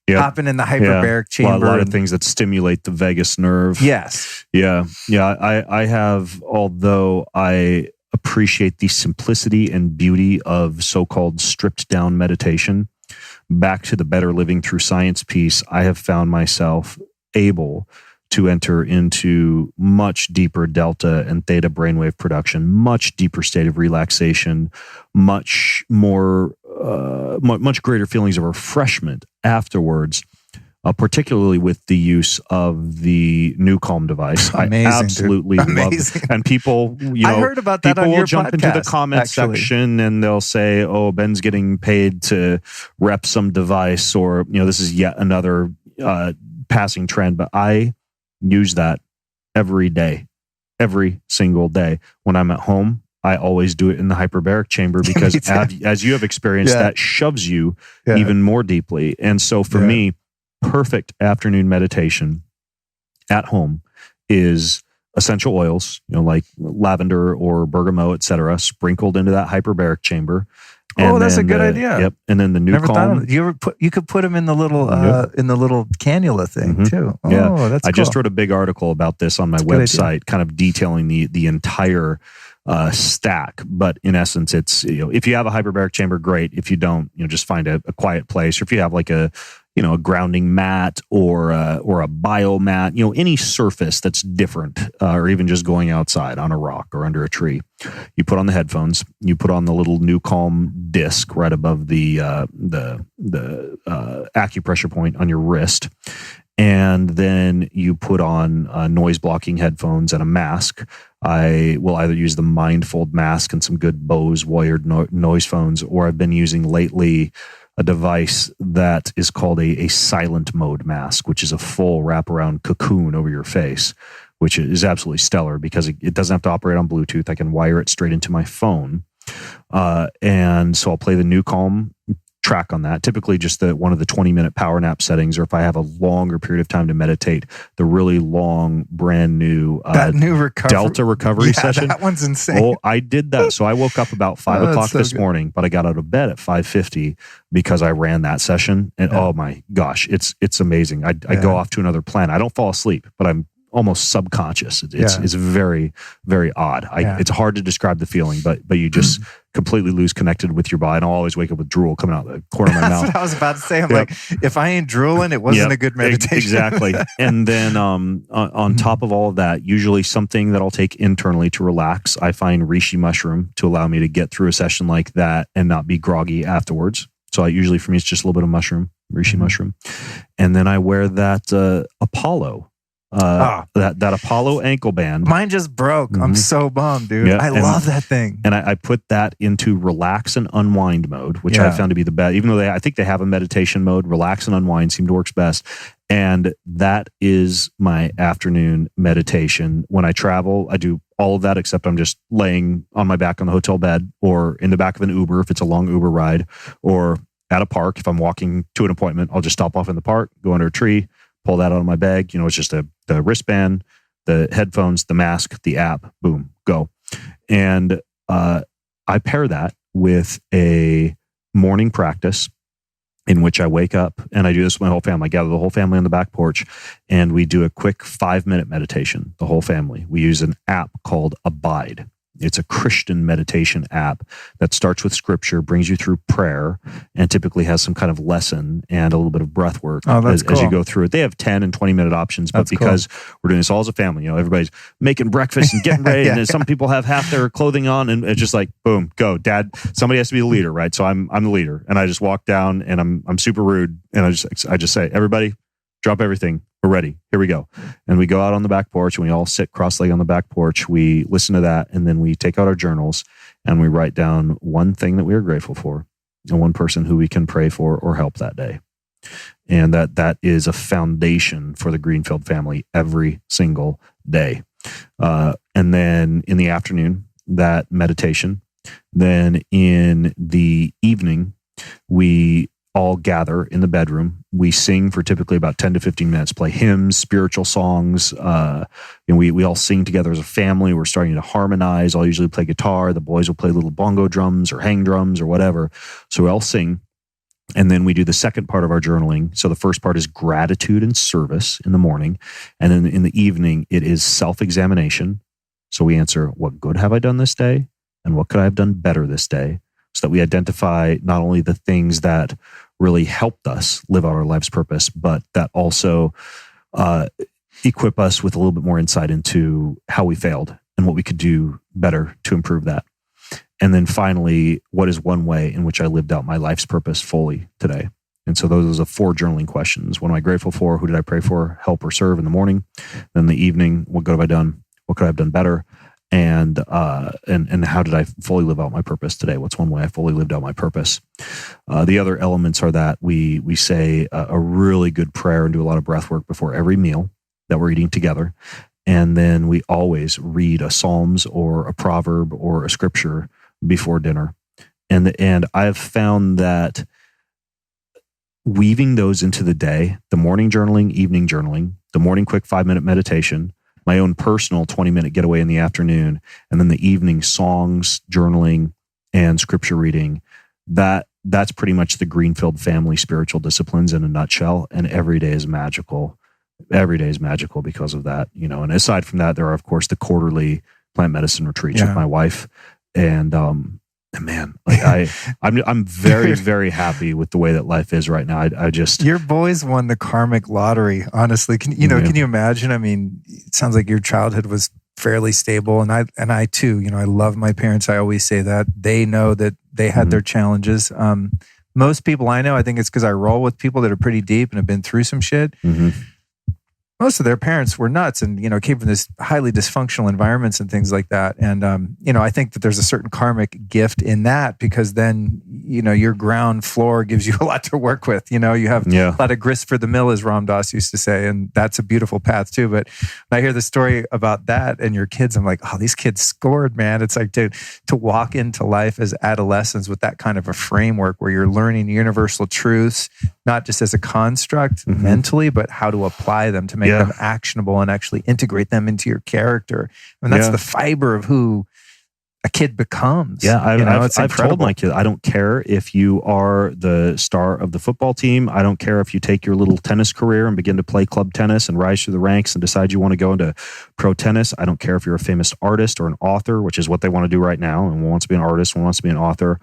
hopping in the hyperbaric chamber. A lot of things that stimulate the vagus nerve. Yes. Yeah. I have, although I appreciate the simplicity and beauty of so-called stripped down meditation, back to the better living through science piece, I have found myself able to enter into much deeper delta and theta brainwave production, much deeper state of relaxation, much more, much greater feelings of refreshment afterwards, particularly with the use of the New Calm device. Amazing, I absolutely love it. And people, I heard about that on your will jump podcast, into the comment section and they'll say, "Oh, Ben's getting paid to rep some device," or this is yet another passing trend. But I use that every day, every single day. When I'm at home, I always do it in the hyperbaric chamber because, as you have experienced, that shoves you even more deeply. And so for me, perfect afternoon meditation at home is essential oils, like lavender or bergamot, etc., sprinkled into that hyperbaric chamber. Oh, that's a good idea. Yep. And then the new Never thought calm. of it. You could put them in the little cannula thing too. Oh, Yeah. that's cool. I just wrote a big article about this on my website, kind of detailing the entire stack. But in essence, it's, if you have a hyperbaric chamber, great. If you don't, just find a quiet place. Or if you have like a grounding mat or a biomat, any surface that's different, or even just going outside on a rock or under a tree. You put on the headphones, you put on the little New Calm disc right above the acupressure point on your wrist. And then you put on noise blocking headphones and a mask. I will either use the Mindfold mask and some good Bose wired noise phones, or I've been using lately a device that is called a silent mode mask, which is a full wraparound cocoon over your face, which is absolutely stellar because it doesn't have to operate on Bluetooth. I can wire it straight into my phone. And so I'll play the New Calm track on that. Typically just one of the 20-minute power nap settings, or if I have a longer period of time to meditate, the really long, brand new that new Delta recovery session. That one's insane. Oh, I did that. So I woke up about 5 o'clock this morning, but I got out of bed at 5:50 because I ran that session. And oh my gosh, it's amazing. I go off to another planet. I don't fall asleep, but I'm almost subconscious. It's very, very odd. It's hard to describe the feeling, but you just completely lose connected with your body. And I'll always wake up with drool coming out the corner of my mouth. That's what I was about to say. I'm like, if I ain't drooling, it wasn't a good meditation. Exactly. And then on top of all of that, usually something that I'll take internally to relax. I find reishi mushroom to allow me to get through a session like that and not be groggy afterwards. So usually for me, it's just a little bit of mushroom, reishi mushroom. And then I wear that Apollo. That Apollo ankle band. Mine just broke. I'm so bummed, dude. I love that thing. And I put that into relax and unwind mode, which I found to be the best. Even though I think they have a meditation mode, relax and unwind seem to work best. And that is my afternoon meditation. When I travel, I do all of that, except I'm just laying on my back on the hotel bed, or in the back of an Uber if it's a long Uber ride, or at a park. If I'm walking to an appointment, I'll just stop off in the park, go under a tree, pull that out of my bag. It's just the wristband, the headphones, the mask, the app, boom, go. And I pair that with a morning practice in which I wake up, and I do this with my whole family. I gather the whole family on the back porch, and we do a quick 5-minute meditation, the whole family. We use an app called Abide. It's a Christian meditation app that starts with scripture, brings you through prayer, and typically has some kind of lesson and a little bit of breath work as you go through it. They have 10 and 20-minute options, but because we're doing this all as a family, everybody's making breakfast and getting ready, and some people have half their clothing on, and it's just like, boom, go. Dad, somebody has to be the leader, right? So I'm the leader, and I just walk down, and I'm super rude, and I just say, everybody, drop everything. We're ready. Here we go. And we go out on the back porch, and we all sit cross-legged on the back porch. We listen to that, and then we take out our journals, and we write down one thing that we are grateful for and one person who we can pray for or help that day. And that is a foundation for the Greenfield family every single day. And then in the afternoon, that meditation. Then in the evening, we all gather in the bedroom. We sing for typically about 10 to 15 minutes, play hymns, spiritual songs. We all sing together as a family. We're starting to harmonize. I'll usually play guitar. The boys will play little bongo drums or hang drums or whatever. So we all sing. And then we do the second part of our journaling. So the first part is gratitude and service in the morning. And then in the evening, it is self-examination. So we answer, what good have I done this day? And what could I have done better this day? So that we identify not only the things that really helped us live out our life's purpose, but that also equip us with a little bit more insight into how we failed and what we could do better to improve that. And then finally, what is one way in which I lived out my life's purpose fully today? And so those are 4 journaling questions. What am I grateful for? Who did I pray for, help, or serve in the morning? Then the evening, what good have I done? What could I have done better? And how did I fully live out my purpose today? What's one way I fully lived out my purpose? The other elements are that we say a really good prayer and do a lot of breath work before every meal that we're eating together. And then we always read a Psalms or a proverb or a scripture before dinner. And I've found that weaving those into the day, the morning journaling, evening journaling, the morning quick 5-minute meditation, my own personal 20-minute getaway in the afternoon, and then the evening songs, journaling, and scripture reading that's pretty much the Greenfield family spiritual disciplines in a nutshell. And every day is magical. Every day is magical because of that, and aside from that, there are of course the quarterly plant medicine retreats with my wife. And man, like I'm very, very happy with the way that life is right now. I just, your boys won the karmic lottery. Honestly, can you imagine? I mean, it sounds like your childhood was fairly stable, and I too. I love my parents. I always say that they know that they had their challenges. Most people I know, I think it's because I roll with people that are pretty deep and have been through some shit. Most of their parents were nuts and, came from this highly dysfunctional environments and things like that. And, I think that there's a certain karmic gift in that because then, your ground floor gives you a lot to work with. You have a lot of grist for the mill, as Ram Dass used to say. And that's a beautiful path too. But when I hear the story about that and your kids, I'm like, oh, these kids scored, man. It's like to walk into life as adolescents with that kind of a framework where you're learning universal truths, not just as a construct mentally, but how to apply them to make them actionable and actually integrate them into your character. I mean, that's the fiber of who a kid becomes. Yeah, I've told my kid, I don't care if you are the star of the football team. I don't care if you take your little tennis career and begin to play club tennis and rise through the ranks and decide you want to go into pro tennis. I don't care if you're a famous artist or an author, which is what they want to do right now. And one wants to be an artist, one wants to be an author.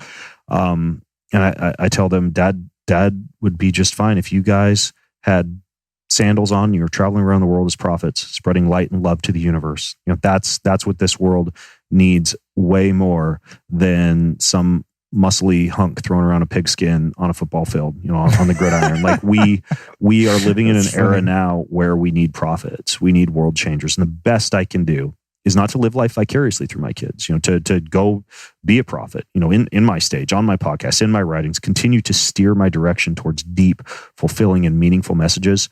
And I tell them, Dad would be just fine if you guys had sandals on, you're traveling around the world as prophets, spreading light and love to the universe. That's what this world needs way more than some muscly hunk thrown around a pigskin on a football field, on the gridiron. Like we are living in an era now where we need prophets, we need world changers. And the best I can do is not to live life vicariously through my kids, to go be a prophet, in my stage, on my podcast, in my writings, continue to steer my direction towards deep, fulfilling, and meaningful messages.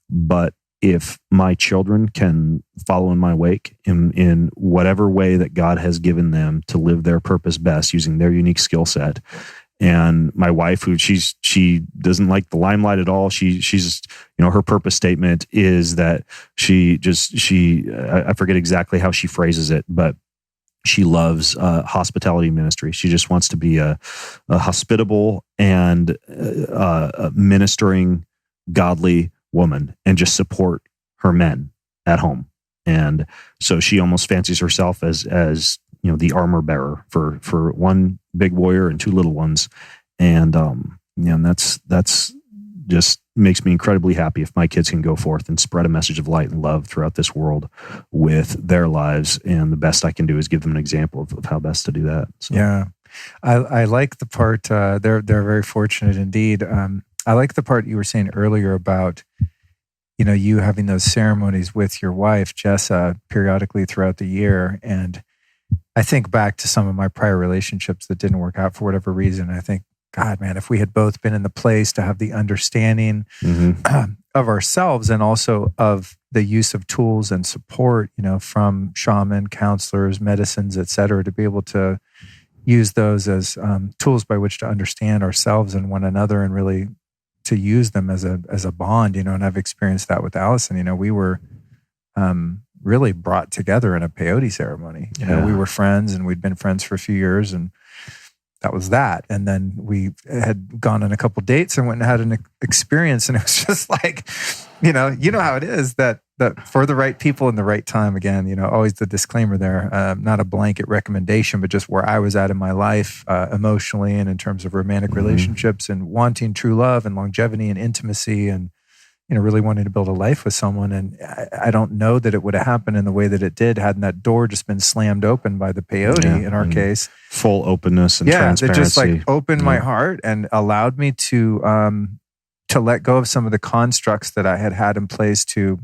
But if my children can follow in my wake in whatever way that God has given them to live their purpose best using their unique skill set, and my wife, who she doesn't like the limelight at all. She's her purpose statement is that I forget exactly how she phrases it, but she loves hospitality ministry. She just wants to be a hospitable and ministering, godly woman and just support her men at home. And so she almost fancies herself as the armor bearer for one big warrior and two little ones. And that's just makes me incredibly happy if my kids can go forth and spread a message of light and love throughout this world with their lives. And the best I can do is give them an example of how best to do that. So. Yeah. I like the part, they're very fortunate indeed. I like the part you were saying earlier about, you having those ceremonies with your wife, Jessa, periodically throughout the year. And I think back to some of my prior relationships that didn't work out for whatever reason. I think, God, man, if we had both been in the place to have the understanding of ourselves and also of the use of tools and support, from shaman, counselors, medicines, et cetera, to be able to use those as tools by which to understand ourselves and one another and really to use them as a bond, and I've experienced that with Allison. We were really brought together in a peyote ceremony. We were friends and we'd been friends for a few years and that was that. And then we had gone on a couple dates and went and had an experience. And it was just like, you know how it is that for the right people in the right time, again, always the disclaimer there, not a blanket recommendation, but just where I was at in my life, emotionally and in terms of romantic relationships and wanting true love and longevity and intimacy and, really wanting to build a life with someone. And I don't know that it would have happened in the way that it did hadn't that door just been slammed open by the peyote in our case. Full openness and transparency. That just opened my heart and allowed me to let go of some of the constructs that I had in place to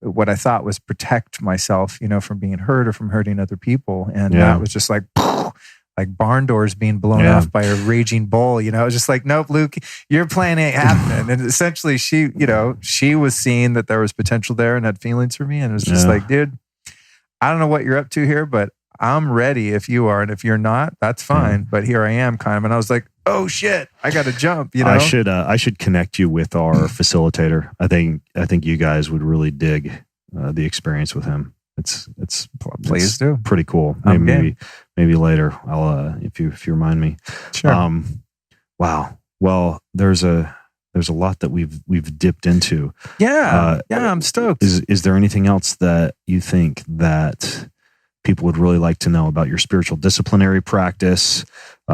what I thought was protect myself, from being hurt or from hurting other people. And that was just like barn doors being blown off by a raging bull. It was just like, nope, Luke, your plan ain't happening. And essentially she was seeing that there was potential there and had feelings for me. And it was just like, dude, I don't know what you're up to here, but I'm ready if you are. And if you're not, that's fine. But here I am kind of. And I was like, oh shit, I got to jump. I should connect you with our facilitator. I think you guys would really dig the experience with him. Please do. Pretty cool. Maybe later. I'll if you remind me. Sure. Wow. Well, there's a lot that we've dipped into. Yeah. I'm stoked. Is there anything else that you think that people would really like to know about your spiritual disciplinary practice?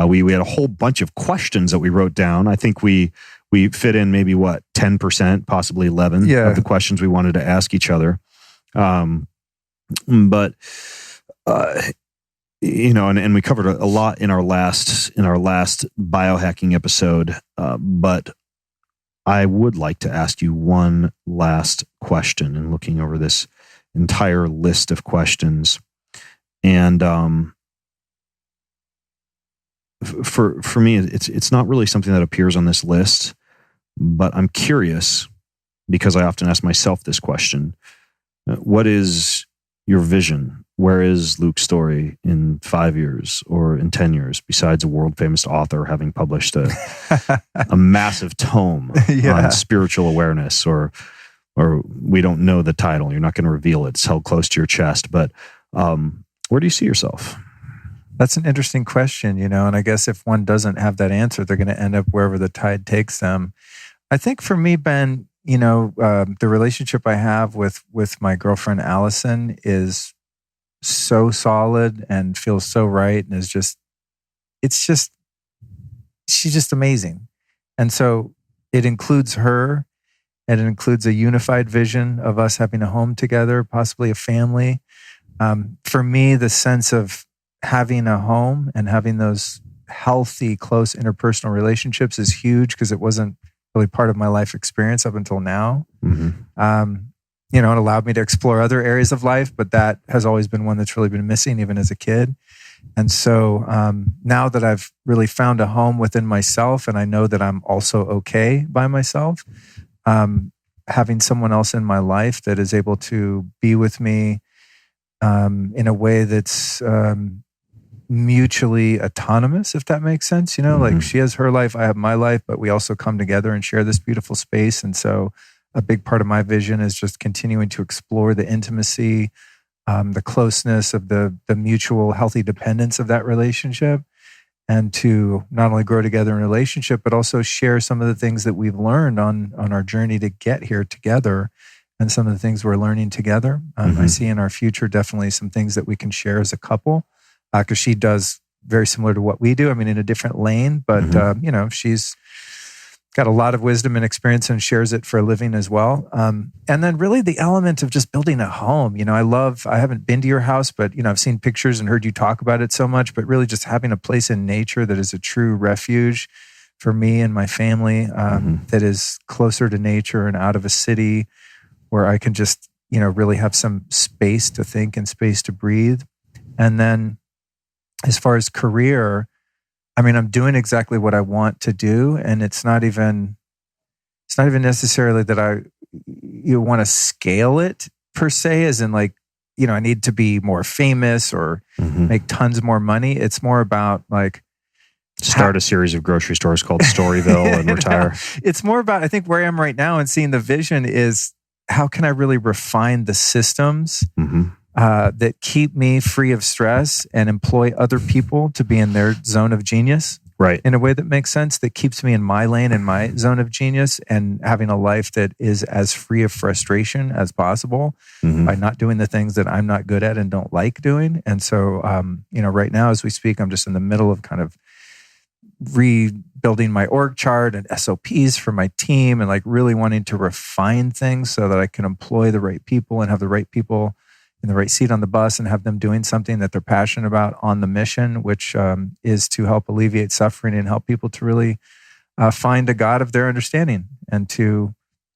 We had a whole bunch of questions that we wrote down. I think we fit in maybe 10%, possibly 11 of the questions we wanted to ask each other. But and we covered a lot in our last biohacking episode. But I would like to ask you one last question, and looking over this entire list of questions. And for me, it's not really something that appears on this list, but I'm curious because I often ask myself this question: what is your vision? Where is Luke's story in 5 years or in 10 years? Besides a world famous author having published a massive tome on spiritual awareness, or we don't know the title. You're not going to reveal it. It's held close to your chest, but. Where do you see yourself? That's an interesting question, and I guess if one doesn't have that answer, they're going to end up wherever the tide takes them. I think for me, Ben, the relationship I have with my girlfriend, Allison, is so solid and feels so right. And she's just amazing. And so it includes her, and it includes a unified vision of us having a home together, possibly a family. For me, the sense of having a home and having those healthy, close interpersonal relationships is huge, because it wasn't really part of my life experience up until now. Mm-hmm. It allowed me to explore other areas of life, but that has always been one that's really been missing, even as a kid. And so now that I've really found a home within myself, and I know that I'm also okay by myself, having someone else in my life that is able to be with me in a way that's mutually autonomous, if that makes sense. Like she has her life, I have my life, but we also come together and share this beautiful space. And so a big part of my vision is just continuing to explore the intimacy, the closeness of the mutual healthy dependence of that relationship, and to not only grow together in a relationship, but also share some of the things that we've learned on our journey to get here together, and some of the things we're learning together. I see in our future definitely some things that we can share as a couple, because she does very similar to what we do. I mean, in a different lane, but she's got a lot of wisdom and experience and shares it for a living as well. And then really the element of just building a home. I haven't been to your house, but I've seen pictures and heard you talk about it so much, but really just having a place in nature that is a true refuge for me and my family, that is closer to nature and out of a city, where I can just, really have some space to think and space to breathe. And then as far as career, I mean, I'm doing exactly what I want to do. And it's not even necessarily that you want to scale it per se, as in like, I need to be more famous or make tons more money. It's more about like, start a series of grocery stores called Storyville and retire. It's more about, I think where I am right now and seeing the vision is, how can I really refine the systems that keep me free of stress and employ other people to be in their zone of genius, right? In a way that makes sense, that keeps me in my lane, in my zone of genius, and having a life that is as free of frustration as possible by not doing the things that I'm not good at and don't like doing. And so, right now as we speak, I'm just in the middle of kind of rebuilding my org chart and SOPs for my team, and like really wanting to refine things so that I can employ the right people and have the right people in the right seat on the bus, and have them doing something that they're passionate about on the mission, which is to help alleviate suffering and help people to really find a God of their understanding, and to,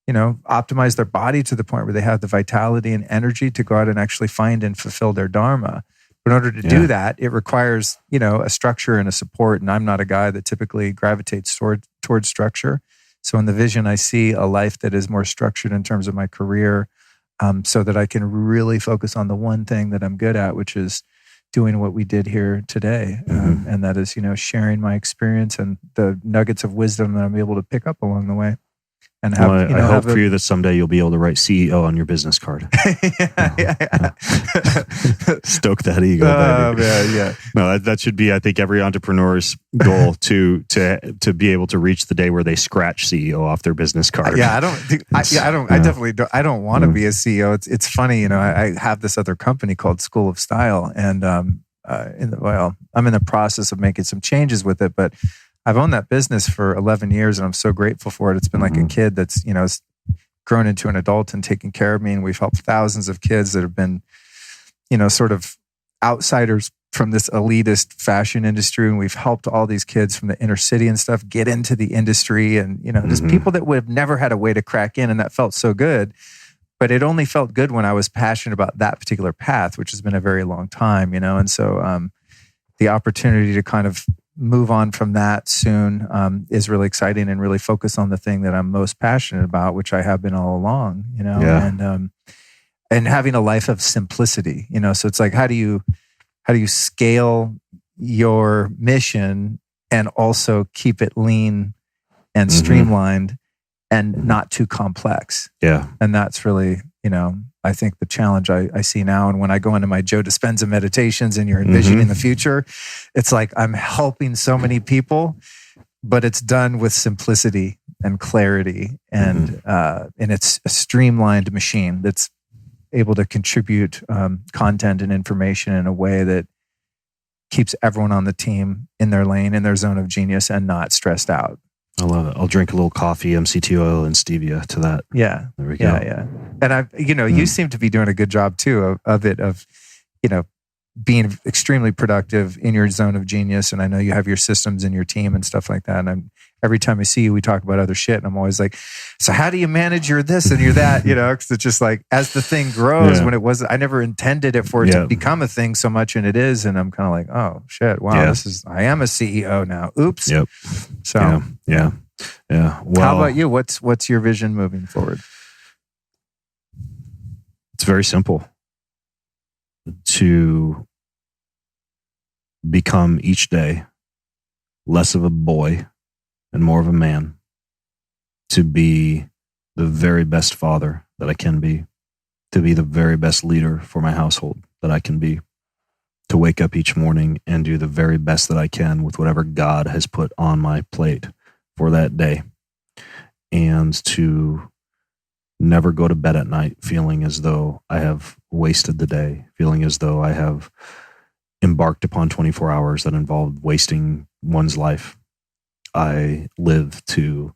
optimize their body to the point where they have the vitality and energy to go out and actually find and fulfill their dharma. But in order to do that, it requires, a structure and a support. And I'm not a guy that typically gravitates towards structure. So in the vision, I see a life that is more structured in terms of my career, so that I can really focus on the one thing that I'm good at, which is doing what we did here today. And that is, sharing my experience and the nuggets of wisdom that I'm able to pick up along the way. and have, I hope for you that someday you'll be able to write CEO on your business card. Stoke that ego, baby. Yeah. No, that should be, I think, every entrepreneur's goal to be able to reach the day where they scratch CEO off their business card. I definitely don't. I don't want to be a CEO. It's funny, I have this other company called School of Style, and I'm in the process of making some changes with it, but I've owned that business for 11 years and I'm so grateful for it. It's been like a kid that's, grown into an adult and taken care of me. And we've helped thousands of kids that have been, sort of outsiders from this elitist fashion industry. And we've helped all these kids from the inner city and stuff get into the industry, and, just people that would have never had a way to crack in. And that felt so good. But it only felt good when I was passionate about that particular path, which has been a very long time, And so the opportunity to kind of move on from that soon is really exciting, and really focus on the thing that I'm most passionate about, which I have been all along, and having a life of simplicity, So it's like, how do you scale your mission and also keep it lean and streamlined and not too complex? Yeah. And that's really, I think the challenge I see now. And when I go into my Joe Dispenza meditations and you're envisioning the future, it's like I'm helping so many people, but it's done with simplicity and clarity. And it's a streamlined machine that's able to contribute content and information in a way that keeps everyone on the team in their lane, in their zone of genius, and not stressed out. I love it. I'll drink a little coffee, MCT oil, and stevia to that. Yeah. There we go. Yeah. And you seem to be doing a good job too of being extremely productive in your zone of genius. And I know you have your systems in your team and stuff like that. And every time I see you, we talk about other shit. And I'm always like, so how do you manage your this and your that? Because it's just like, as the thing grows, when it wasn't, I never intended it for it to become a thing so much, and it is. And I'm kind of like, oh shit, wow, I am a CEO now. Oops. Yep. So yeah. Well, how about you? What's your vision moving forward? It's very simple. To become each day less of a boy and more of a man. To be the very best father that I can be. To be the very best leader for my household that I can be. To wake up each morning and do the very best that I can with whatever God has put on my plate for that day. And to never go to bed at night feeling as though I have wasted the day, feeling as though I have embarked upon 24 hours that involved wasting one's life. I live to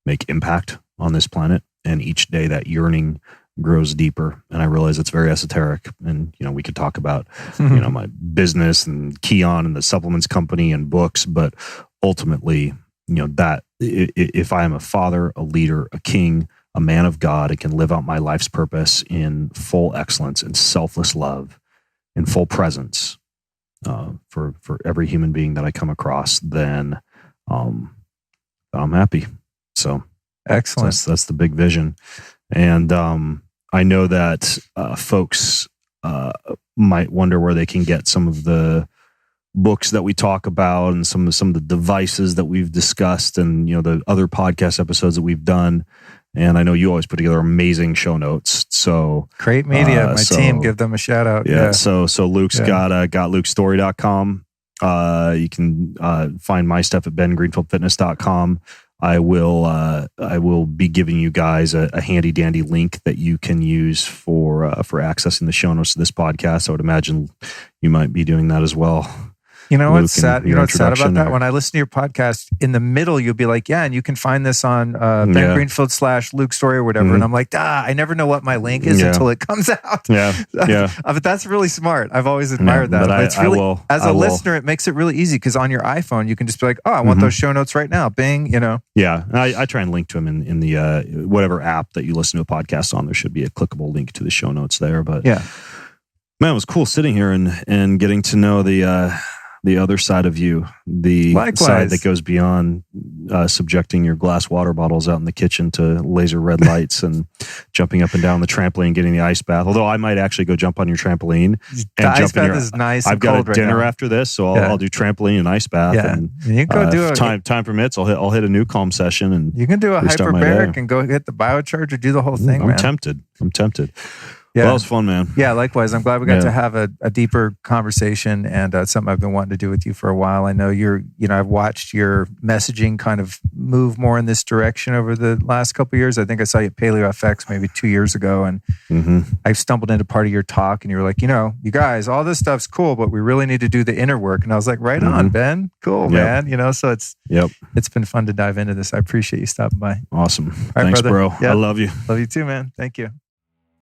make impact on this planet, and each day that yearning grows deeper. And I realize it's very esoteric, and we could talk about my business and Keon and the supplements company and books, but ultimately, that if I am a father, a leader, a king, a man of God, and can live out my life's purpose in full excellence and selfless love, in full presence for every human being that I come across, then I'm happy. So excellent. That's the big vision. And I know that folks might wonder where they can get some of the books that we talk about and some of the devices that we've discussed, and the other podcast episodes that we've done. And I know you always put together amazing show notes. So Great Media, my team, give them a shout out. Yeah. So Luke's got lukestory.com. You can find my stuff at bengreenfieldfitness.com. I will be giving you guys a handy dandy link that you can use for accessing the show notes of this podcast. I would imagine you might be doing that as well. You know what's sad? You know what's sad about that? When I listen to your podcast, in the middle you'll be like, "Yeah, and you can find this on Ben Greenfield / Luke Story or whatever." And I'm like, I never know what my link is until it comes out. Yeah. But that's really smart. I've always admired that. But it's really, as a listener, it makes it really easy because on your iPhone you can just be like, "Oh, I want those show notes right now." Bing, Yeah, I try and link to them in the whatever app that you listen to a podcast on. There should be a clickable link to the show notes there. But yeah, man, it was cool sitting here and getting to know the the other side of you, the Likewise. side that goes beyond subjecting your glass water bottles out in the kitchen to laser red lights and jumping up and down the trampoline, getting the ice bath. Although I might actually go jump on your trampoline. The ice bath is nice. I've got a dinner right after this, so I'll do trampoline and ice bath. Yeah. And you can go do if time permits, I'll hit a new calm session, and you can do a restart my hyperbaric day. and go hit the biocharger, do the whole thing. I'm man. tempted. Yeah. Well, it was fun, man. Yeah, likewise. I'm glad we got to have a deeper conversation, and something I've been wanting to do with you for a while. I know I've watched your messaging kind of move more in this direction over the last couple of years. I think I saw you at Paleo FX maybe 2 years ago, and I stumbled into part of your talk, and you were like, you guys, all this stuff's cool, but we really need to do the inner work. And I was like, right on, Ben. Cool, man. So it's been fun to dive into this. I appreciate you stopping by. Awesome. All right, Thanks, brother. bro. Yeah. I love you. Love you too, man. Thank you.